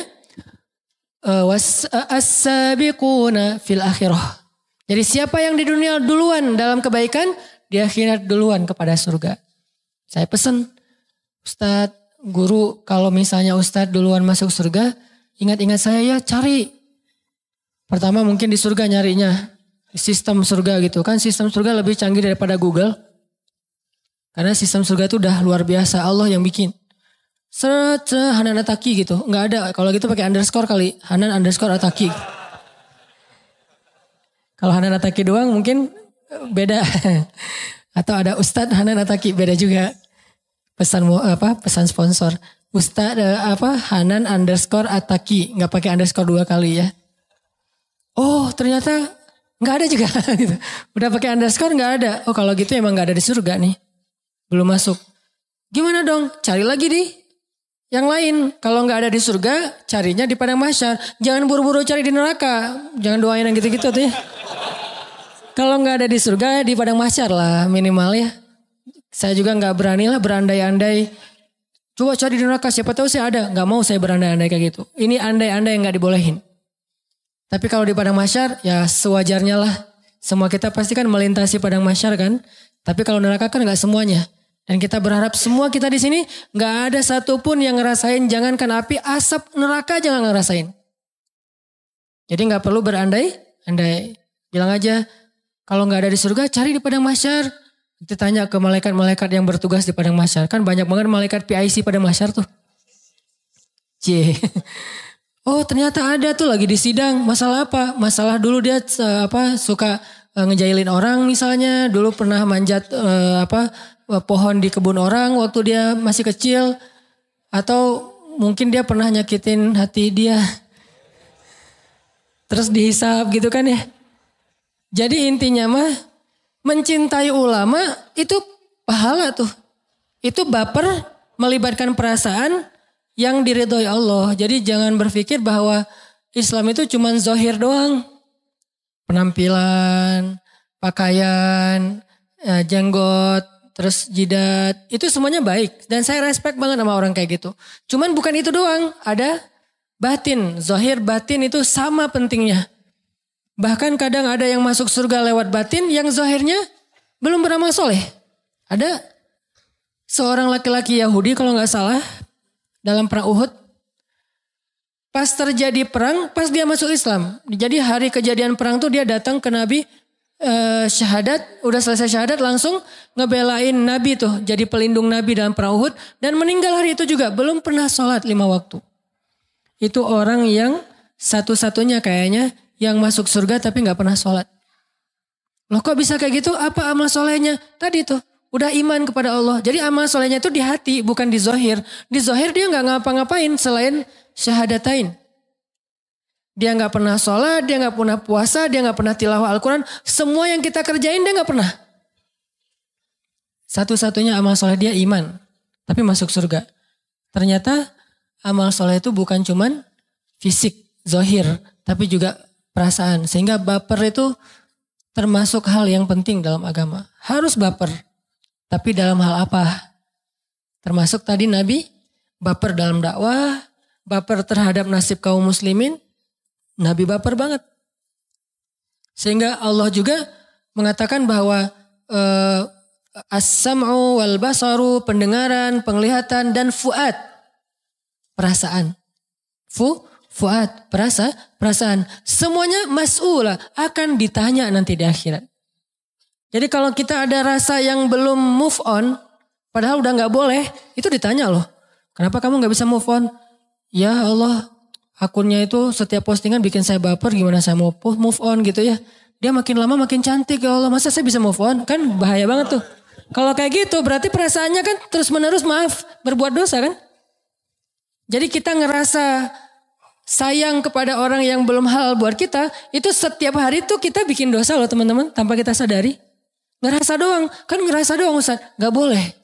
as-sabiquna fil akhirah. Jadi siapa yang di dunia duluan dalam kebaikan, di akhirat duluan kepada surga. Saya pesan, Ustadz, guru, kalau misalnya Ustadz duluan masuk surga, ingat-ingat saya ya, cari. Pertama mungkin di surga nyarinya. Sistem surga gitu kan. Sistem surga lebih canggih daripada Google. Karena sistem surga itu udah luar biasa. Allah yang bikin. Hanan Ataki gitu. Nggak ada. Kalau gitu pakai underscore kali. Hanan underscore Ataki. Kalau Hanan Ataki doang mungkin beda. Atau ada Ustadz Hanan Ataki. Beda juga. Pesan sponsor. Ustadz Hanan underscore Ataki. Nggak pakai underscore 2 kali ya. Oh ternyata nggak ada juga gitu. Udah pakai underscore nggak ada. Oh kalau gitu emang nggak ada di surga nih. Belum masuk. Gimana dong? Cari lagi di yang lain. Kalau nggak ada di surga, carinya di padang mahsyar. Jangan buru-buru cari di neraka. Jangan doain yang gitu-gitu tuh ya. Kalau nggak ada di surga, di padang mahsyar lah minimal ya. Saya juga nggak berani lah berandai-andai. Coba cari di neraka. Siapa tahu saya ada. Nggak mau saya berandai-andai kayak gitu. Ini andai-andai yang nggak dibolehin. Tapi kalau di padang mahsyar ya sewajarnya lah. Semua kita pasti kan melintasi padang mahsyar kan. Tapi kalau neraka kan gak semuanya. Dan kita berharap semua kita di sini gak ada satupun yang ngerasain. Jangankan api, asap neraka jangan ngerasain. Jadi gak perlu berandai-andai. Bilang aja kalau gak ada di surga cari di padang mahsyar. Nanti tanya ke malaikat-malaikat yang bertugas di padang mahsyar. Kan banyak banget malaikat PIC padang mahsyar tuh. Cie. Oh ternyata ada tuh lagi di sidang. Masalah apa? Masalah dulu dia suka ngejailin orang misalnya. Dulu pernah manjat pohon di kebun orang waktu dia masih kecil. Atau mungkin dia pernah nyakitin hati dia. Terus dihisap gitu kan ya. Jadi intinya mah mencintai ulama itu pahala tuh. Itu baper melibatkan perasaan yang diridhoi Allah. Jadi jangan berpikir bahwa Islam itu cuma zahir doang. Penampilan, pakaian, jenggot, terus jidat. Itu semuanya baik. Dan saya respect banget sama orang kayak gitu. Cuman bukan itu doang. Ada batin. Zahir batin itu sama pentingnya. Bahkan kadang ada yang masuk surga lewat batin yang zahirnya belum beramal soleh. Ada seorang laki-laki Yahudi kalau nggak salah dalam perang Uhud. Pas terjadi perang, pas dia masuk Islam. Jadi hari kejadian perang tuh dia datang ke Nabi syahadat. Udah selesai syahadat langsung ngebelain Nabi tuh. Jadi pelindung Nabi dalam perang Uhud. Dan meninggal hari itu juga. Belum pernah sholat 5 waktu. Itu orang yang satu-satunya kayaknya yang masuk surga tapi gak pernah sholat. Loh kok bisa kayak gitu? Apa amal solehnya? Tadi tuh. Udah iman kepada Allah. Jadi amal solehnya itu di hati bukan di zahir. Di zahir dia gak ngapa-ngapain selain syahadatain. Dia gak pernah sholat, dia gak pernah puasa, dia gak pernah tilawah Al-Quran. Semua yang kita kerjain dia gak pernah. Satu-satunya amal soleh dia iman. Tapi masuk surga. Ternyata amal soleh itu bukan cuman fisik, zahir. Tapi juga perasaan. Sehingga baper itu termasuk hal yang penting dalam agama. Harus baper. Tapi dalam hal apa? Termasuk tadi Nabi baper dalam dakwah, baper terhadap nasib kaum muslimin. Nabi baper banget. Sehingga Allah juga mengatakan bahwa as-sam'u wal basaru, pendengaran, penglihatan dan fuad, perasaan. Fuad, perasaan. Semuanya mas'ula, akan ditanya nanti di akhirat. Jadi kalau kita ada rasa yang belum move on, padahal udah gak boleh, itu ditanya loh. Kenapa kamu gak bisa move on? Ya Allah, akunnya itu setiap postingan bikin saya baper, gimana saya mau move on gitu ya. Dia makin lama makin cantik ya Allah, masa saya bisa move on? Kan bahaya banget tuh. Kalau kayak gitu berarti perasaannya kan terus menerus berbuat dosa kan. Jadi kita ngerasa sayang kepada orang yang belum halal buat kita, itu setiap hari tuh kita bikin dosa loh teman-teman, tanpa kita sadari. Ngerasa doang, kan ngerasa doang Ustaz, gak boleh.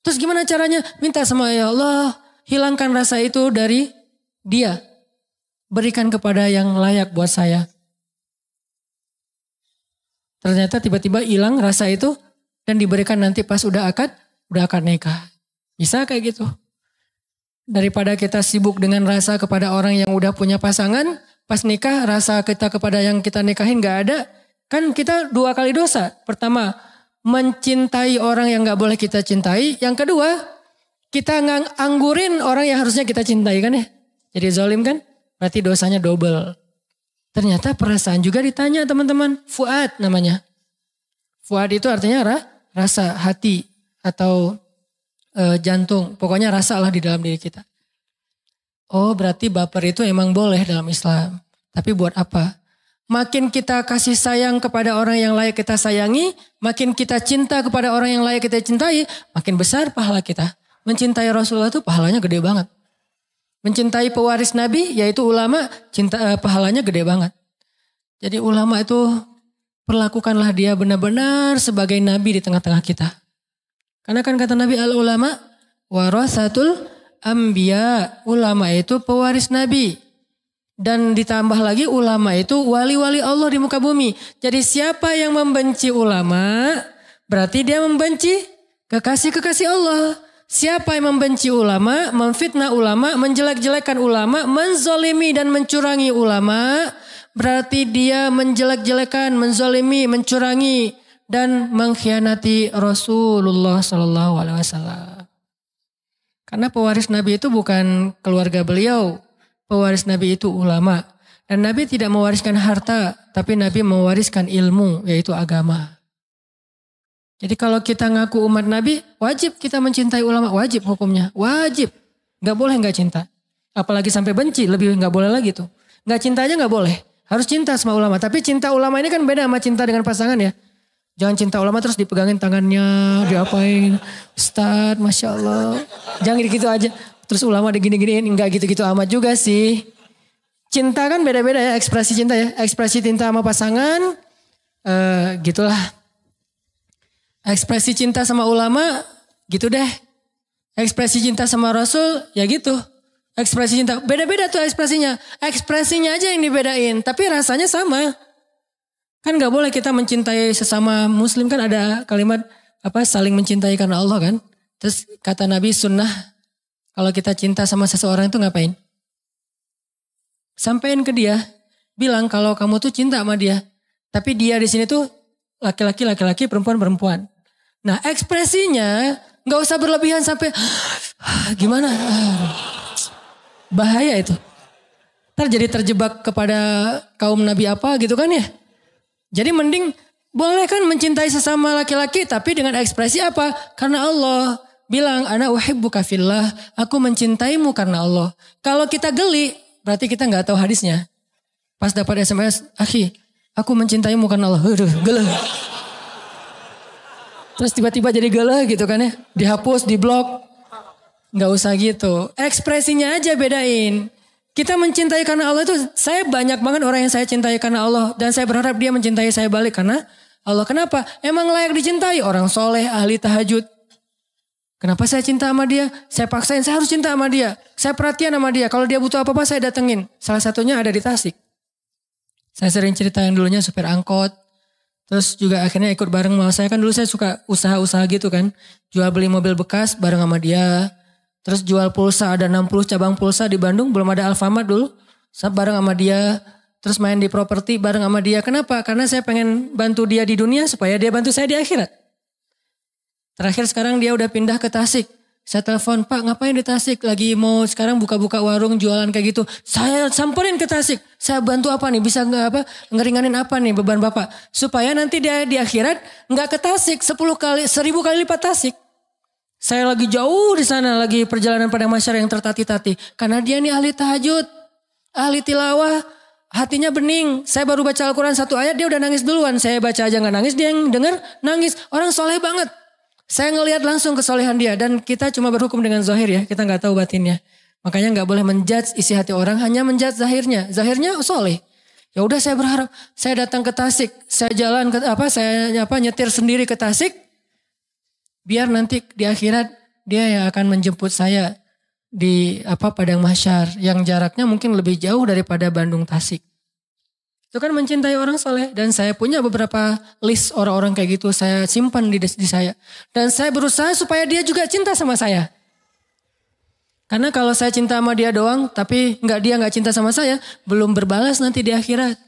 Terus gimana caranya? Minta sama ya Allah, hilangkan rasa itu dari dia. Berikan kepada yang layak buat saya. Ternyata tiba-tiba hilang rasa itu dan diberikan nanti pas udah akad nikah. Bisa kayak gitu. Daripada kita sibuk dengan rasa kepada orang yang udah punya pasangan, pas nikah rasa kita kepada yang kita nikahin gak ada, kan kita 2 kali dosa. Pertama, mencintai orang yang gak boleh kita cintai. Yang kedua, kita nganggurin orang yang harusnya kita cintai kan ya. Jadi zalim kan, berarti dosanya double. Ternyata perasaan juga ditanya teman-teman, fuad namanya. Fuad itu artinya rasa, hati atau jantung, pokoknya rasa lah di dalam diri kita. Oh berarti baper itu emang boleh dalam Islam. Tapi buat apa? Makin kita kasih sayang kepada orang yang layak kita sayangi, makin kita cinta kepada orang yang layak kita cintai, makin besar pahala kita. Mencintai Rasulullah itu pahalanya gede banget. Mencintai pewaris Nabi yaitu ulama, pahalanya gede banget. Jadi ulama itu perlakukanlah dia benar-benar sebagai Nabi di tengah-tengah kita. Karena kan kata Nabi al-ulama warasatul anbiya. Ulama itu pewaris Nabi. Dan ditambah lagi ulama itu wali-wali Allah di muka bumi. Jadi siapa yang membenci ulama berarti dia membenci kekasih-kekasih Allah. Siapa yang membenci ulama, memfitnah ulama, menjelek-jelekan ulama, menzolimi dan mencurangi ulama, berarti dia menjelek-jelekan, menzolimi, mencurangi dan mengkhianati Rasulullah Sallallahu Alaihi Wasallam. Karena pewaris Nabi itu bukan keluarga beliau, pewaris Nabi itu ulama. Dan Nabi tidak mewariskan harta, tapi Nabi mewariskan ilmu, yaitu agama. Jadi kalau kita ngaku umat Nabi, wajib kita mencintai ulama, wajib hukumnya, wajib. Gak boleh gak cinta. Apalagi sampai benci, lebih gak boleh lagi tuh. Gak cinta aja gak boleh, harus cinta sama ulama. Tapi cinta ulama ini kan beda sama cinta dengan pasangan ya. Jangan cinta ulama terus dipegangin tangannya, diapain. Ustadz, Masya Allah. Jangan gitu aja. Terus ulama digini-giniin, enggak gitu-gitu amat juga sih. Cinta kan beda-beda ya, ekspresi cinta ya. Ekspresi cinta sama pasangan, gitulah. Ekspresi cinta sama ulama gitu deh. Ekspresi cinta sama Rasul ya gitu. Ekspresi cinta beda-beda tuh ekspresinya. Ekspresinya aja yang dibedain tapi rasanya sama. Kan gak boleh kita mencintai sesama muslim, kan ada kalimat saling mencintai karena Allah kan. Terus kata Nabi sunnah kalau kita cinta sama seseorang itu ngapain? Sampaikan ke dia, bilang kalau kamu tuh cinta sama dia. Tapi dia di sini tuh laki-laki, perempuan. Nah ekspresinya gak usah berlebihan sampai gimana. Bahaya itu. Ntar jadi terjebak kepada kaum Nabi apa gitu kan ya. Jadi mending boleh kan mencintai sesama laki-laki tapi dengan ekspresi apa? Karena Allah bilang ana uhibbuka fillah, aku mencintaimu karena Allah. Kalau kita geli berarti kita gak tahu hadisnya. Pas dapat SMS, akhi aku mencintaimu karena Allah. Gele. Terus tiba-tiba jadi gele gitu kan ya. Dihapus, diblok. Gak usah gitu. Ekspresinya aja bedain. Kita mencintai karena Allah itu, saya banyak banget orang yang saya cintai karena Allah. Dan saya berharap dia mencintai saya balik karena Allah. Kenapa? Emang layak dicintai. Orang soleh, ahli tahajud. Kenapa saya cinta sama dia? Saya paksain, saya harus cinta sama dia. Saya perhatian sama dia. Kalau dia butuh apa-apa saya datengin. Salah satunya ada di Tasik. Saya sering cerita yang dulunya supir angkot. Terus juga akhirnya ikut bareng sama saya. Kan dulu saya suka usaha-usaha gitu kan. Jual beli mobil bekas bareng sama dia. Terus jual pulsa, ada 60 cabang pulsa di Bandung. Belum ada Alfamart dulu. Saya bareng sama dia. Terus main di properti bareng sama dia. Kenapa? Karena saya pengen bantu dia di dunia supaya dia bantu saya di akhirat. Terakhir sekarang dia udah pindah ke Tasik. Saya telepon, Pak ngapain di Tasik? Lagi mau sekarang buka-buka warung jualan kayak gitu. Saya samperin ke Tasik. Saya bantu apa nih? Bisa ngeringanin apa nih beban Bapak? Supaya nanti dia di akhirat nggak ke Tasik 10 kali, 1000 kali lipat Tasik. Saya lagi jauh di sana, lagi perjalanan pada masyarakat yang tertati-tati. Karena dia nih ahli tahajud, ahli tilawah, hatinya bening. Saya baru baca Al-Quran 1 ayat, dia udah nangis duluan. Saya baca aja nggak nangis, dia yang denger nangis. Orang soleh banget. Saya ngelihat langsung kesolehan dia dan kita cuma berhukum dengan zahir ya, kita nggak tahu batinnya. Makanya nggak boleh menjudge isi hati orang, hanya menjudge zahirnya. Zahirnya soleh. Ya udah saya berharap, saya datang ke Tasik, saya jalan ke nyetir sendiri ke Tasik, biar nanti di akhirat dia yang akan menjemput saya di padang mahsyar yang jaraknya mungkin lebih jauh daripada Bandung Tasik. Itu kan mencintai orang soleh. Dan saya punya beberapa list orang-orang kayak gitu. Saya simpan di saya. Dan saya berusaha supaya dia juga cinta sama saya. Karena kalau saya cinta sama dia doang. Tapi dia gak cinta sama saya. Belum berbalas nanti di akhirat.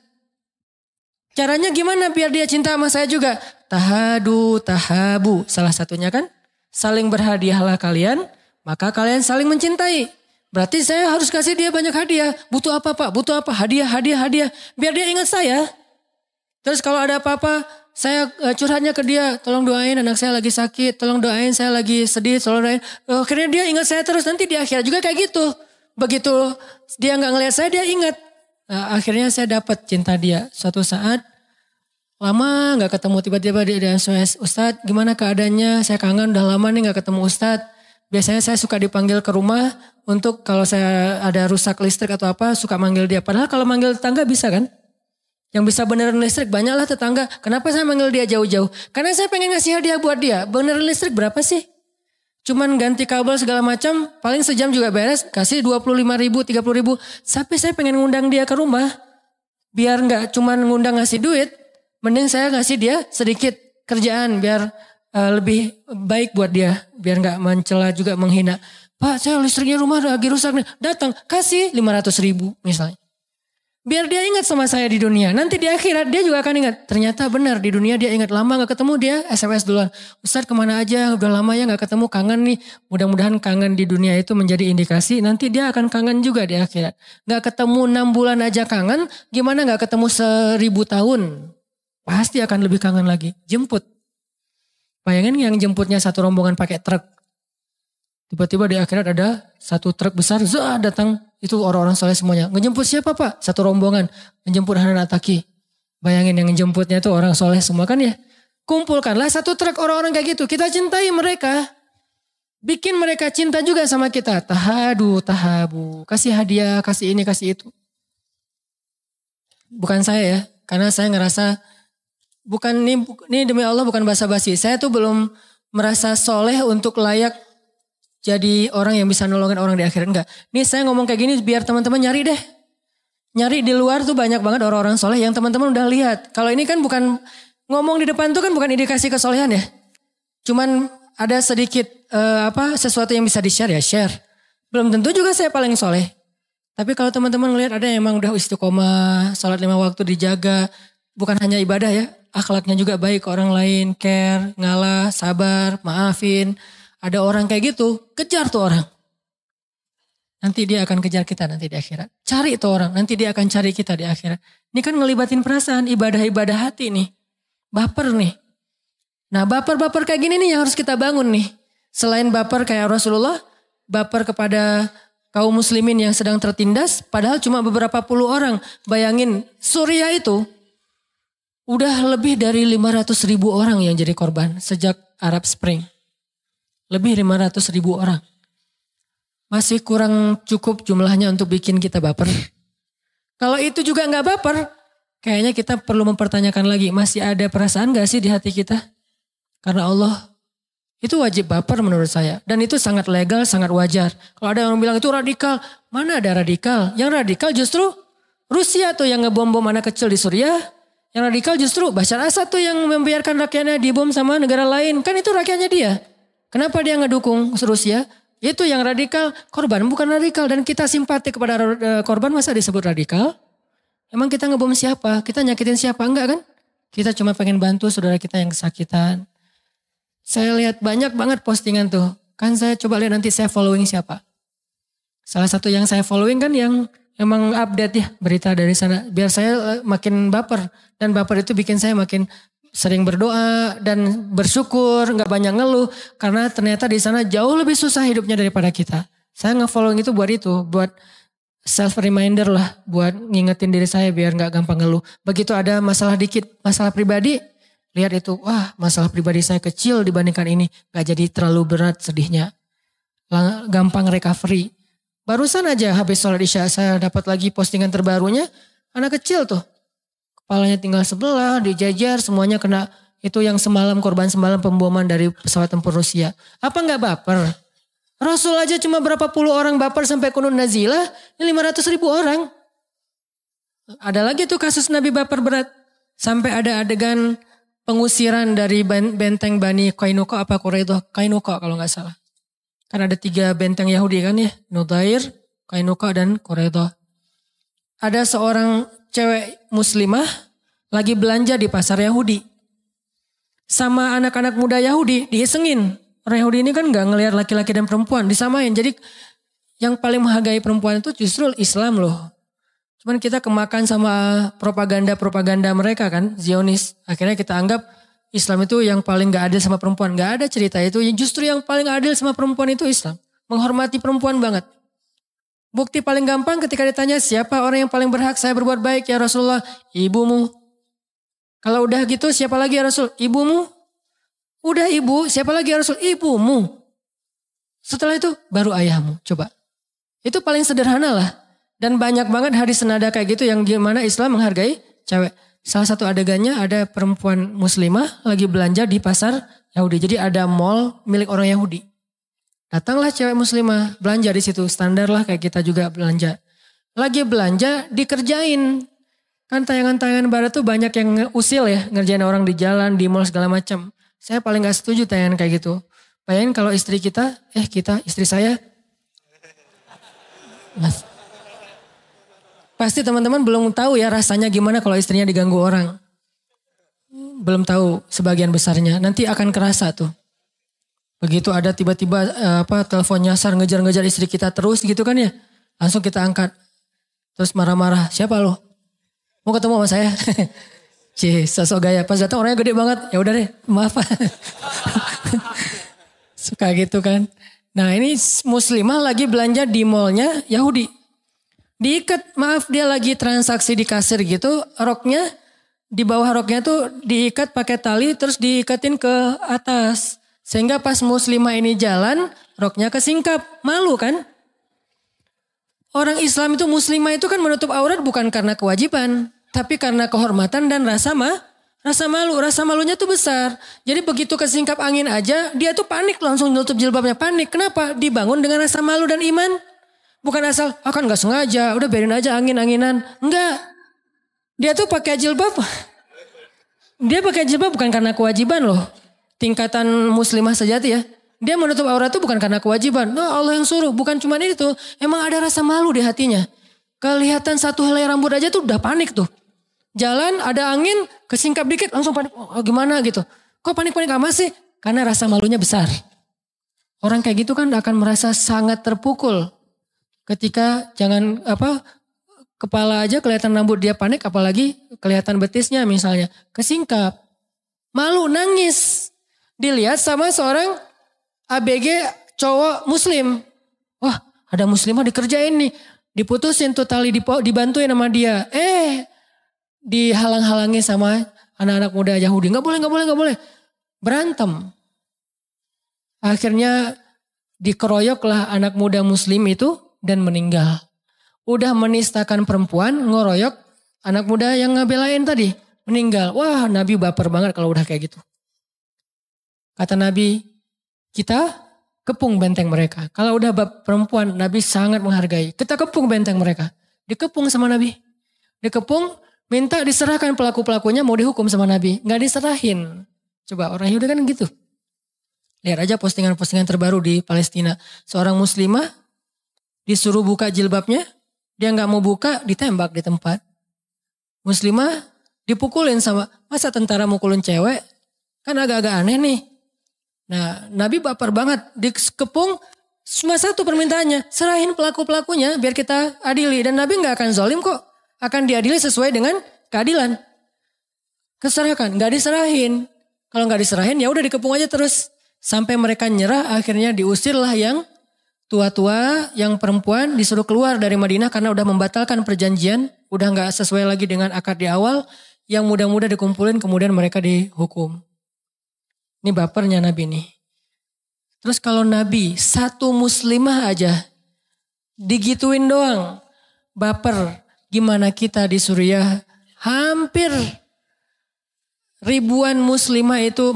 Caranya gimana biar dia cinta sama saya juga? Tahadu, tahabu. Salah satunya kan. Saling berhadiahlah kalian. Maka kalian saling mencintai. Berarti saya harus kasih dia banyak hadiah. Butuh apa Pak? Butuh apa? Hadiah. Biar dia ingat saya. Terus kalau ada apa-apa, saya curhatnya ke dia. Tolong doain anak saya lagi sakit. Tolong doain saya lagi sedih. Tolong doain. Akhirnya dia ingat saya terus. Nanti di akhirat juga kayak gitu. Begitu dia gak ngelihat saya, dia ingat. Nah, akhirnya saya dapat cinta dia. Suatu saat, lama gak ketemu. Tiba-tiba dia SOS. Ustadz gimana keadaannya? Saya kangen udah lama nih gak ketemu Ustadz. Biasanya saya suka dipanggil ke rumah untuk kalau saya ada rusak listrik atau apa suka manggil dia. Padahal kalau manggil tetangga bisa kan? Yang bisa benerin listrik banyaklah tetangga. Kenapa saya manggil dia jauh-jauh? Karena saya pengen ngasih hadiah buat dia. Benerin listrik berapa sih? Cuman ganti kabel segala macam paling sejam juga beres. Kasih 25.000, 30.000. Sampai saya pengen ngundang dia ke rumah. Biar gak cuman ngundang ngasih duit. Mending saya ngasih dia sedikit kerjaan biar lebih baik buat dia. Biar gak mencela juga menghina. Pak saya listriknya rumah lagi rusak nih. Datang kasih 500.000 misalnya. Biar dia ingat sama saya di dunia. Nanti di akhirat dia juga akan ingat. Ternyata benar di dunia dia ingat lama gak ketemu dia SMS duluan. Ustadz kemana aja udah lama ya gak ketemu kangen nih. Mudah-mudahan kangen di dunia itu menjadi indikasi. Nanti dia akan kangen juga di akhirat. Gak ketemu 6 bulan aja kangen. Gimana gak ketemu 1000 tahun. Pasti akan lebih kangen lagi. Jemput. Bayangin yang jemputnya satu rombongan pakai truk. Tiba-tiba di akhirat ada satu truk besar. Datang. Itu orang-orang soleh semuanya. Ngejemput siapa Pak? Satu rombongan. Ngejemput Hanan Ataki. Bayangin yang ngejemputnya itu orang soleh semua kan ya. Kumpulkanlah satu truk orang-orang kayak gitu. Kita cintai mereka. Bikin mereka cinta juga sama kita. Tahadu, tahabu. Kasih hadiah, kasih ini, kasih itu. Bukan saya ya. Karena saya ngerasa bukan ini demi Allah bukan basa-basi. Saya tuh belum merasa soleh untuk layak jadi orang yang bisa nolongin orang di akhirat. Enggak. Nih saya ngomong kayak gini biar teman-teman nyari deh. Nyari di luar tuh banyak banget orang-orang soleh yang teman-teman udah lihat. Kalau ini kan bukan ngomong di depan tuh kan bukan indikasi kesolehan ya. Cuman ada sedikit sesuatu yang bisa di-share ya share. Belum tentu juga saya paling soleh. Tapi kalau teman-teman ngelihat ada yang emang udah istiqomah, sholat 5 waktu dijaga. Bukan hanya ibadah ya, akhlaknya juga baik ke orang lain, care, ngalah, sabar, maafin. Ada orang kayak gitu, kejar tuh orang. Nanti dia akan kejar kita nanti di akhirat. Cari tuh orang, nanti dia akan cari kita di akhirat. Ini kan ngelibatin perasaan, ibadah-ibadah hati nih. Baper nih. Nah baper-baper kayak gini nih yang harus kita bangun nih. Selain baper kayak Rasulullah, baper kepada kaum muslimin yang sedang tertindas, padahal cuma beberapa puluh orang. Bayangin, Suriah itu udah lebih dari 500.000 orang yang jadi korban sejak Arab Spring. Lebih 500.000 orang. Masih kurang cukup jumlahnya untuk bikin kita baper. Kalau itu juga gak baper, kayaknya kita perlu mempertanyakan lagi, masih ada perasaan gak sih di hati kita? Karena Allah itu wajib baper menurut saya. Dan itu sangat legal, sangat wajar. Kalau ada yang bilang itu radikal. Mana ada radikal? Yang radikal justru Rusia tuh yang ngebom-bom anak kecil di Suriah. Yang radikal justru Bashar Assad tuh yang membiarkan rakyatnya dibom sama negara lain. Kan itu rakyatnya dia. Kenapa dia ngedukung Rusia? Itu yang radikal. Korban bukan radikal. Dan kita simpati kepada korban masa disebut radikal? Emang kita ngebom siapa? Kita nyakitin siapa? Enggak kan? Kita cuma pengen bantu saudara kita yang kesakitan. Saya lihat banyak banget postingan tuh. Kan saya coba lihat nanti saya following siapa. Salah satu yang saya following kan yang emang update ya berita dari sana. Biar saya makin baper. Dan baper itu bikin saya makin sering berdoa dan bersyukur. Gak banyak ngeluh. Karena ternyata di sana jauh lebih susah hidupnya daripada kita. Saya nge-following itu buat itu. Buat self reminder lah. Buat ngingetin diri saya biar gak gampang ngeluh. Begitu ada masalah dikit. Masalah pribadi. Lihat itu, wah masalah pribadi saya kecil dibandingkan ini. Gak jadi terlalu berat sedihnya. Gampang recovery. Barusan aja habis sholat isya saya dapat lagi postingan terbarunya. Anak kecil tuh. Kepalanya tinggal sebelah, dijajar, semuanya kena. Itu yang semalam, korban semalam pemboman dari pesawat tempur Rusia. Apa gak baper? Rasul aja cuma berapa puluh orang baper sampai kunun nazilah. Ini 500.000 orang. Ada lagi tuh kasus Nabi baper berat. Sampai ada adegan pengusiran dari benteng Bani Qainuqa apa Quraidah? Qainuqa kalau nggak salah. Kan ada 3 benteng Yahudi kan ya. Nudair, Qainuqa dan Quraidah. Ada seorang cewek muslimah lagi belanja di pasar Yahudi. Sama anak-anak muda Yahudi diisengin. Orang Yahudi ini kan nggak ngelihat laki-laki dan perempuan. Disamain. Jadi yang paling menghargai perempuan itu justru Islam loh. Cuman kita kemakan sama propaganda-propaganda mereka kan, Zionis. Akhirnya kita anggap Islam itu yang paling gak adil sama perempuan. Gak ada cerita itu, justru yang paling adil sama perempuan itu Islam. Menghormati perempuan banget. Bukti paling gampang ketika ditanya siapa orang yang paling berhak saya berbuat baik ya Rasulullah? Ibumu. Kalau udah gitu siapa lagi ya Rasul? Ibumu. Udah ibu, siapa lagi ya Rasul? Ibumu. Setelah itu baru ayahmu, coba. Itu paling sederhana lah. Dan banyak banget hadis senada kayak gitu yang gimana Islam menghargai cewek. Salah satu adegannya ada perempuan muslimah lagi belanja di pasar Yahudi. Jadi ada mall milik orang Yahudi. Datanglah cewek muslimah belanja di situ. Standar lah kayak kita juga belanja. Lagi belanja dikerjain. Kan tayangan-tayangan barat tuh banyak yang usil ya. Ngerjain orang di jalan, di mall segala macam. Saya paling gak setuju tayangan kayak gitu. Bayangin kalau istri kita, istri saya. Mas. Pasti teman-teman belum tahu ya rasanya gimana kalau istrinya diganggu orang. Belum tahu sebagian besarnya. Nanti akan kerasa tuh. Begitu ada tiba-tiba telepon nyasar ngejar-ngejar istri kita terus gitu kan ya. Langsung kita angkat. Terus marah-marah. Siapa lo? Mau ketemu sama saya? Sosok gaya. Pas datang orangnya gede banget. Ya udah deh, maaf. Suka gitu kan. Nah ini muslimah lagi belanja di mallnya Yahudi. Diikat, maaf dia lagi transaksi di kasir gitu, roknya di bawah roknya tuh diikat pakai tali terus diikatin ke atas. Sehingga pas muslimah ini jalan, roknya kesingkap, malu kan? Orang Islam itu muslimah itu kan menutup aurat bukan karena kewajiban, tapi karena kehormatan dan rasa Rasa malunya tuh besar. Jadi begitu kesingkap angin aja, dia tuh panik langsung nutup jilbabnya. Panik, kenapa? Dibangun dengan rasa malu dan iman. Bukan asal, kan gak sengaja, udah biarin aja angin-anginan. Enggak. Dia tuh pakai jilbab. Dia pakai jilbab bukan karena kewajiban loh. Tingkatan muslimah sejati ya. Dia menutup aurat itu bukan karena kewajiban. No, Allah yang suruh. Bukan cuma itu. Emang ada rasa malu di hatinya. Kelihatan satu helai rambut aja tuh udah panik tuh. Jalan ada angin, kesingkap dikit langsung panik. Oh, gimana gitu. Kok panik-panik amat sih? Karena rasa malunya besar. Orang kayak gitu kan akan merasa sangat terpukul. Ketika kepala aja kelihatan rambut dia panik, apalagi kelihatan betisnya misalnya. Kesingkap. Malu, nangis. Dilihat sama seorang ABG cowok muslim. Wah, ada muslimah dikerjain nih. Diputusin tuh tali, dibantuin sama dia. Dihalang-halangi sama anak-anak muda Yahudi. Gak boleh. Berantem. Akhirnya dikeroyoklah anak muda muslim itu dan meninggal. Udah menistakan perempuan, ngeroyok anak muda yang ngebelain tadi. Meninggal. Wah, Nabi baper banget kalau udah kayak gitu. Kata Nabi, kita kepung benteng mereka. Kalau udah bab perempuan, Nabi sangat menghargai. Kita kepung benteng mereka. Dikepung sama Nabi. Dikepung, minta diserahkan pelaku-pelakunya mau dihukum sama Nabi. Nggak diserahin. Coba orang Yahudi kan gitu. Lihat aja postingan-postingan terbaru di Palestina. Seorang muslimah disuruh buka jilbabnya. Dia nggak mau buka, ditembak di tempat. Muslimah dipukulin sama, masa tentara mukulin cewek? Kan agak-agak aneh nih. Nah, Nabi baper banget. Dikepung, cuma satu permintaannya. Serahin pelaku-pelakunya biar kita adili. Dan Nabi gak akan zalim kok. Akan diadili sesuai dengan keadilan. Keserahkan, gak diserahin. Kalau gak diserahin ya udah dikepung aja terus. Sampai mereka nyerah, akhirnya diusirlah yang tua-tua, yang perempuan disuruh keluar dari Madinah karena udah membatalkan perjanjian. Udah gak sesuai lagi dengan akad di awal. Yang muda-muda dikumpulin kemudian mereka dihukum. Ini bapernya Nabi nih. Terus kalau Nabi satu muslimah aja digituin doang. Baper. Gimana kita di Suriah hampir ribuan muslimah itu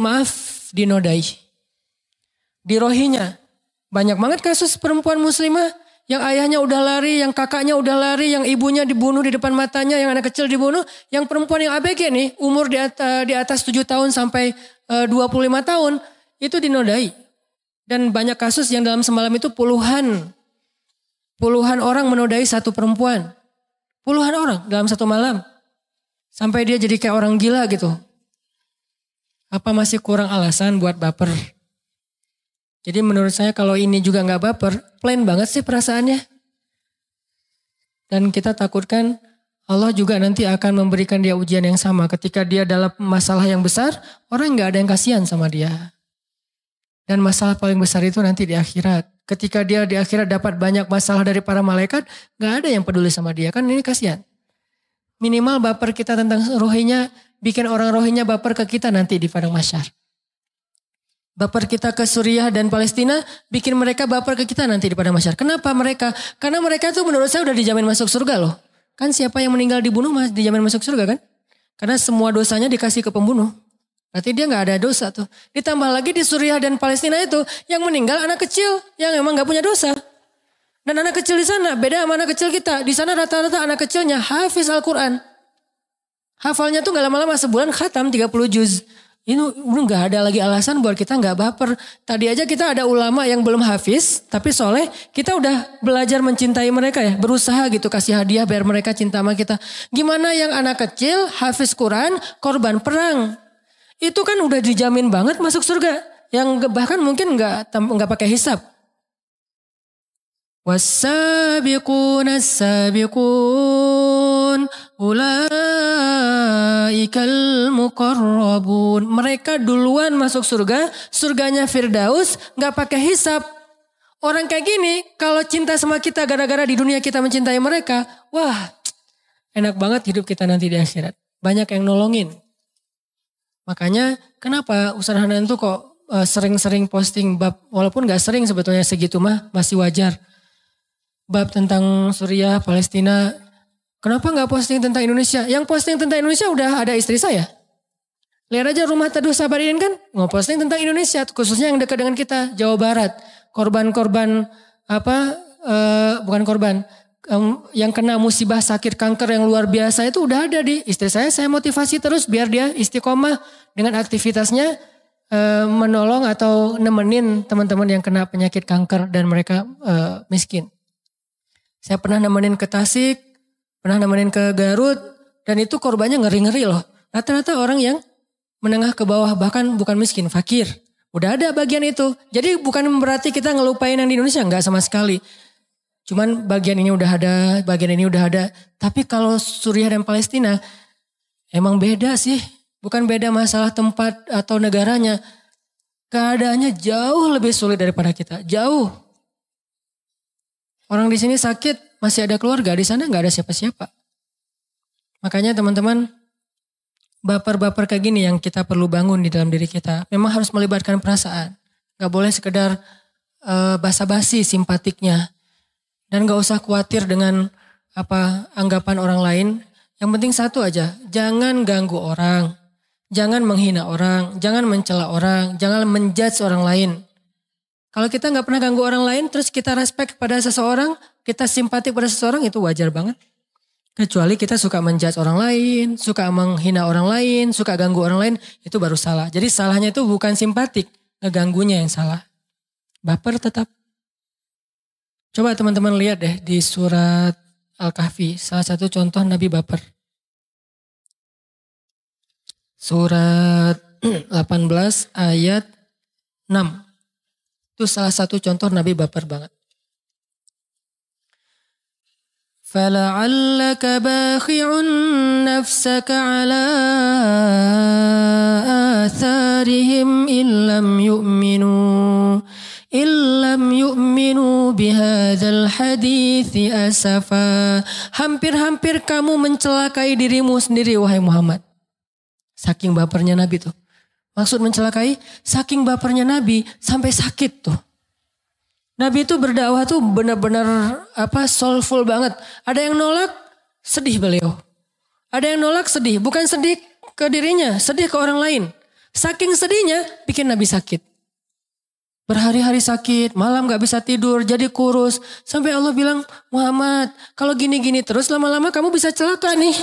dinodai. Di Rohingya banyak banget kasus perempuan muslimah yang ayahnya udah lari, yang kakaknya udah lari, yang ibunya dibunuh di depan matanya, yang anak kecil dibunuh, yang perempuan yang ABG nih umur di atas 7 tahun sampai 25 tahun itu dinodai. Dan banyak kasus yang dalam semalam itu puluhan orang menodai satu perempuan. Puluhan orang dalam satu malam. Sampai dia jadi kayak orang gila gitu. Apa masih kurang alasan buat baper? Jadi menurut saya kalau ini juga gak baper, plain banget sih perasaannya. Dan kita takutkan Allah juga nanti akan memberikan dia ujian yang sama. Ketika dia dalam masalah yang besar, orang gak ada yang kasihan sama dia. Dan masalah paling besar itu nanti di akhirat. Ketika dia di akhirat dapat banyak masalah dari para malaikat, gak ada yang peduli sama dia. Kan ini kasihan. Minimal baper kita tentang Rohingya, bikin orang Rohingya baper ke kita nanti di padang mahsyar. Baper kita ke Suriah dan Palestina, bikin mereka baper ke kita nanti di padang mahsyar. Kenapa mereka? Karena mereka tuh menurut saya udah dijamin masuk surga loh. Kan siapa yang meninggal dibunuh dijamin masuk surga kan? Karena semua dosanya dikasih ke pembunuh. Berarti dia gak ada dosa tuh. Ditambah lagi di Suriah dan Palestina itu yang meninggal anak kecil yang emang gak punya dosa. Dan anak kecil di sana beda sama anak kecil kita. Di sana rata-rata anak kecilnya hafiz Al-Quran. Hafalnya tuh gak lama-lama sebulan khatam 30 juz. Ini gak ada lagi alasan buat kita gak baper. Tadi aja kita ada ulama yang belum hafiz tapi soleh. Kita udah belajar mencintai mereka ya. Berusaha gitu kasih hadiah biar mereka cinta sama kita. Gimana yang anak kecil hafiz Quran korban perang. Itu kan udah dijamin banget masuk surga. Yang bahkan mungkin gak pakai hisab. Was-sabiquna as-sabiqun ulaikal muqarrabun. Mereka duluan masuk surga, surganya Firdaus, gak pakai hisab. Orang kayak gini kalau cinta sama kita gara-gara di dunia kita mencintai mereka, wah enak banget hidup kita nanti di akhirat. Banyak yang nolongin. Makanya kenapa Ustaz Hanan tuh kok sering-sering posting bab, walaupun gak sering sebetulnya segitu mah masih wajar. Bab tentang Suriah, Palestina. Kenapa gak posting tentang Indonesia? Yang posting tentang Indonesia udah ada istri saya. Lihat aja Rumah Teduh Sabaridin kan ngeposting tentang Indonesia, khususnya yang dekat dengan kita, Jawa Barat. Korban-korban bukan korban, yang kena musibah sakit kanker yang luar biasa itu udah ada di istri saya motivasi terus biar dia istiqomah dengan aktivitasnya menolong atau nemenin teman-teman yang kena penyakit kanker dan mereka miskin. Saya pernah nemenin ke Tasik, pernah nemenin ke Garut, dan itu korbannya ngeri-ngeri loh. Rata-rata orang yang menengah ke bawah, bahkan bukan miskin, fakir. Udah ada bagian itu. Jadi bukan berarti kita ngelupain yang di Indonesia, enggak sama sekali. Cuman bagian ini udah ada, bagian ini udah ada. Tapi kalau Suriah dan Palestina, emang beda sih. Bukan beda masalah tempat atau negaranya. Keadaannya jauh lebih sulit daripada kita, jauh. Orang di sini sakit, masih ada keluarga, di sana nggak ada siapa-siapa. Makanya teman-teman, baper-baper kayak gini yang kita perlu bangun di dalam diri kita. Memang harus melibatkan perasaan. Gak boleh sekedar basa-basi simpatiknya. Dan gak usah khawatir dengan anggapan orang lain. Yang penting satu aja, jangan ganggu orang. Jangan menghina orang, jangan mencela orang, jangan menjudge orang lain. Kalau kita gak pernah ganggu orang lain, terus kita respect pada seseorang, kita simpati pada seseorang, itu wajar banget. Kecuali kita suka menjudge orang lain, suka menghina orang lain, suka ganggu orang lain, itu baru salah. Jadi salahnya itu bukan simpatik, ngeganggunya yang salah. Baper tetap. Coba teman-teman lihat deh di surat Al-Kahfi, salah satu contoh Nabi baper. Surat 18 ayat 6. Itu salah satu contoh Nabi baper banget. فَلَعَلَّكَ بَاخِعٌ نَفْسَكَ عَلَىٰ آثَارِهِمْ إِن لَّمْ يُؤْمِنُوا بِهَذَا الْحَدِيثِ أَسَفًا. Hampir-hampir kamu mencelakai dirimu sendiri wahai Muhammad. Saking bapernya Nabi tuh. Maksud mencelakai, saking bapernya Nabi sampai sakit tuh. Nabi itu berdakwah tuh benar-benar soulful banget. Ada yang nolak, sedih beliau. Ada yang nolak sedih, bukan sedih ke dirinya, sedih ke orang lain. Saking sedihnya bikin Nabi sakit. Berhari-hari sakit, malam gak bisa tidur, jadi kurus. Sampai Allah bilang, Muhammad kalau gini-gini terus lama-lama kamu bisa celaka nih.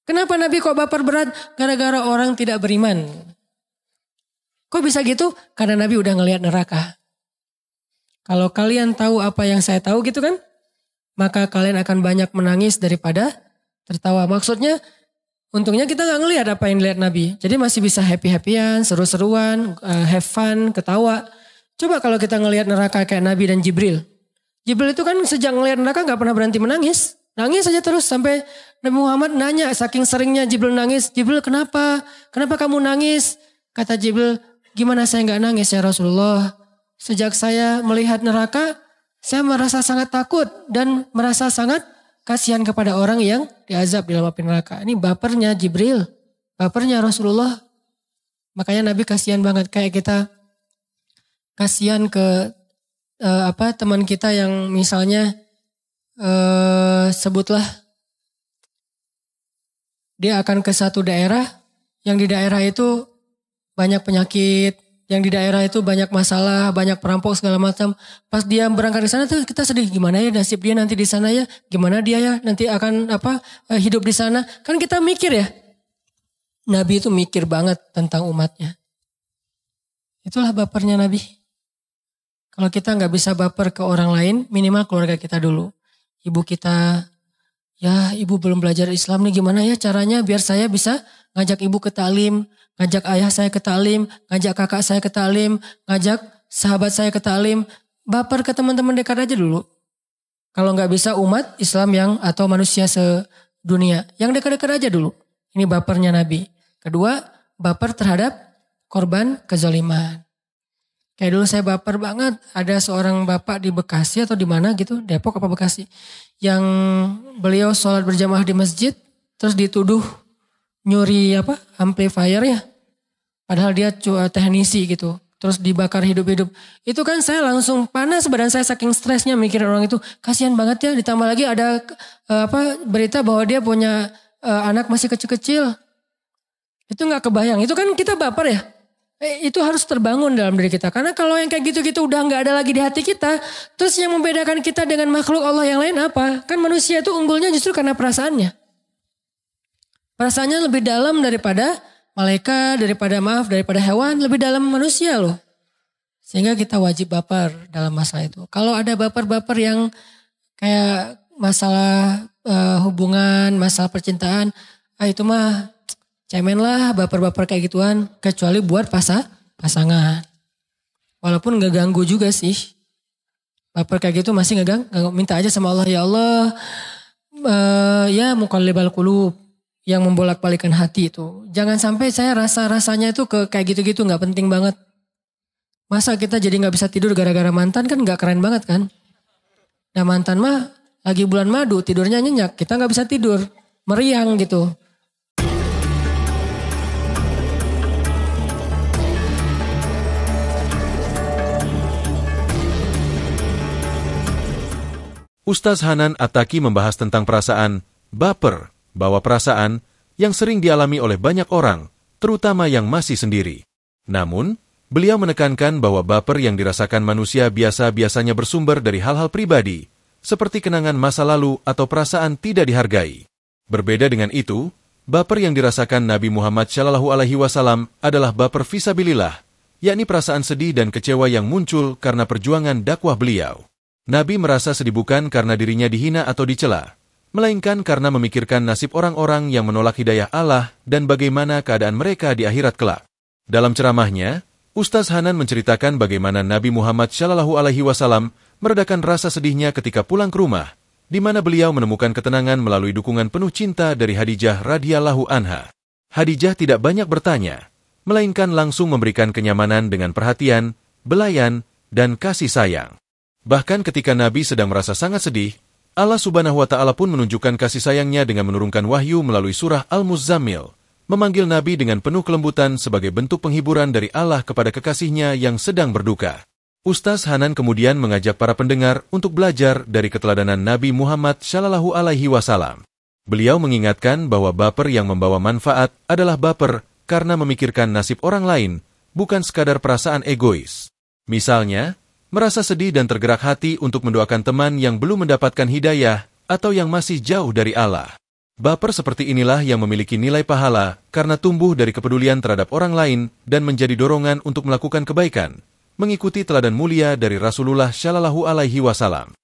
Kenapa Nabi kok baper berat? Gara-gara orang tidak beriman. Kok bisa gitu? Karena Nabi udah ngelihat neraka. Kalau kalian tahu apa yang saya tahu gitu kan, maka kalian akan banyak menangis daripada tertawa. Maksudnya, untungnya kita gak ngelihat apa yang dilihat Nabi. Jadi masih bisa happy-happyan, seru-seruan, have fun, ketawa. Coba kalau kita ngelihat neraka kayak Nabi dan Jibril. Jibril itu kan sejak ngelihat neraka gak pernah berhenti menangis. Nangis aja terus sampai Nabi Muhammad nanya, saking seringnya Jibril nangis. Jibril kenapa? Kenapa kamu nangis? Kata Jibril, gimana saya gak nangis ya Rasulullah? Sejak saya melihat neraka, saya merasa sangat takut dan merasa sangat kasihan kepada orang yang diazab di dalam api neraka. Ini bapernya Jibril, bapernya Rasulullah. Makanya Nabi kasihan banget, kayak kita kasihan ke teman kita yang misalnya sebutlah dia akan ke satu daerah, yang di daerah itu banyak penyakit. Yang di daerah itu banyak masalah, banyak perampok segala macam. Pas dia berangkat ke sana tuh kita sedih, gimana ya nasib dia nanti di sana ya? Gimana dia ya nanti akan hidup di sana? Kan kita mikir ya. Nabi itu mikir banget tentang umatnya. Itulah bapernya Nabi. Kalau kita nggak bisa baper ke orang lain, minimal keluarga kita dulu. Ibu kita, ya ibu belum belajar Islam nih, gimana ya caranya biar saya bisa ngajak ibu ke ta'lim, ngajak ayah saya ke ta'lim, ngajak kakak saya ke ta'lim, ngajak sahabat saya ke ta'lim. Baper ke teman-teman dekat aja dulu. Kalau nggak bisa umat Islam yang atau manusia sedunia, yang dekat-dekat aja dulu. Ini bapernya Nabi. Kedua, baper terhadap korban kezaliman. Kayak dulu saya baper banget, ada seorang bapak di Bekasi atau di mana gitu, Depok apa Bekasi, yang beliau sholat berjamaah di masjid, terus dituduh nyuri amplifier ya. Padahal dia teknisi gitu. Terus dibakar hidup-hidup. Itu kan saya langsung panas badan saya saking stresnya mikirin orang itu. Kasihan banget ya. Ditambah lagi ada berita bahwa dia punya anak masih kecil-kecil. Itu nggak kebayang. Itu kan kita baper ya. Itu harus terbangun dalam diri kita. Karena kalau yang kayak gitu-gitu udah nggak ada lagi di hati kita. Terus yang membedakan kita dengan makhluk Allah yang lain apa? Kan manusia itu unggulnya justru karena perasaannya. Perasaannya lebih dalam daripada malaikat, daripada hewan. Lebih dalam manusia loh. Sehingga kita wajib baper dalam masalah itu. Kalau ada baper-baper yang kayak masalah hubungan, masalah percintaan. Itu mah cemen lah baper-baper kayak gituan. Kecuali buat pasangan. Walaupun gak ganggu juga sih. Baper kayak gitu masih gak ganggu. Minta aja sama Allah. Ya Allah. Ya muqallibal qulub. Yang membolak-balikan hati itu. Jangan sampai saya rasa-rasanya itu kayak gitu-gitu. Gak penting banget. Masa kita jadi gak bisa tidur gara-gara mantan kan gak keren banget kan. Nah mantan mah lagi bulan madu tidurnya nyenyak. Kita gak bisa tidur. Meriang gitu. Ustaz Hanan At-Taki membahas tentang perasaan baper, bawa perasaan yang sering dialami oleh banyak orang, terutama yang masih sendiri. Namun, beliau menekankan bahwa baper yang dirasakan manusia biasa-biasanya bersumber dari hal-hal pribadi, seperti kenangan masa lalu atau perasaan tidak dihargai. Berbeda dengan itu, baper yang dirasakan Nabi Muhammad SAW adalah baper fisabilillah, yakni perasaan sedih dan kecewa yang muncul karena perjuangan dakwah beliau. Nabi merasa sedih bukan karena dirinya dihina atau dicela, melainkan karena memikirkan nasib orang-orang yang menolak hidayah Allah dan bagaimana keadaan mereka di akhirat kelak. Dalam ceramahnya, Ustaz Hanan menceritakan bagaimana Nabi Muhammad SAW meredakan rasa sedihnya ketika pulang ke rumah, di mana beliau menemukan ketenangan melalui dukungan penuh cinta dari Khadijah radhiyallahu anha. Khadijah tidak banyak bertanya, melainkan langsung memberikan kenyamanan dengan perhatian, belayan, dan kasih sayang. Bahkan ketika Nabi sedang merasa sangat sedih, Allah Subhanahu wa Ta'ala pun menunjukkan kasih sayangnya dengan menurunkan wahyu melalui surah Al-Muzammil, memanggil Nabi dengan penuh kelembutan sebagai bentuk penghiburan dari Allah kepada kekasihnya yang sedang berduka. Ustaz Hanan kemudian mengajak para pendengar untuk belajar dari keteladanan Nabi Muhammad SAW. Beliau mengingatkan bahwa baper yang membawa manfaat adalah baper karena memikirkan nasib orang lain, bukan sekadar perasaan egois. Misalnya, merasa sedih dan tergerak hati untuk mendoakan teman yang belum mendapatkan hidayah atau yang masih jauh dari Allah. Baper seperti inilah yang memiliki nilai pahala karena tumbuh dari kepedulian terhadap orang lain dan menjadi dorongan untuk melakukan kebaikan, mengikuti teladan mulia dari Rasulullah SAW.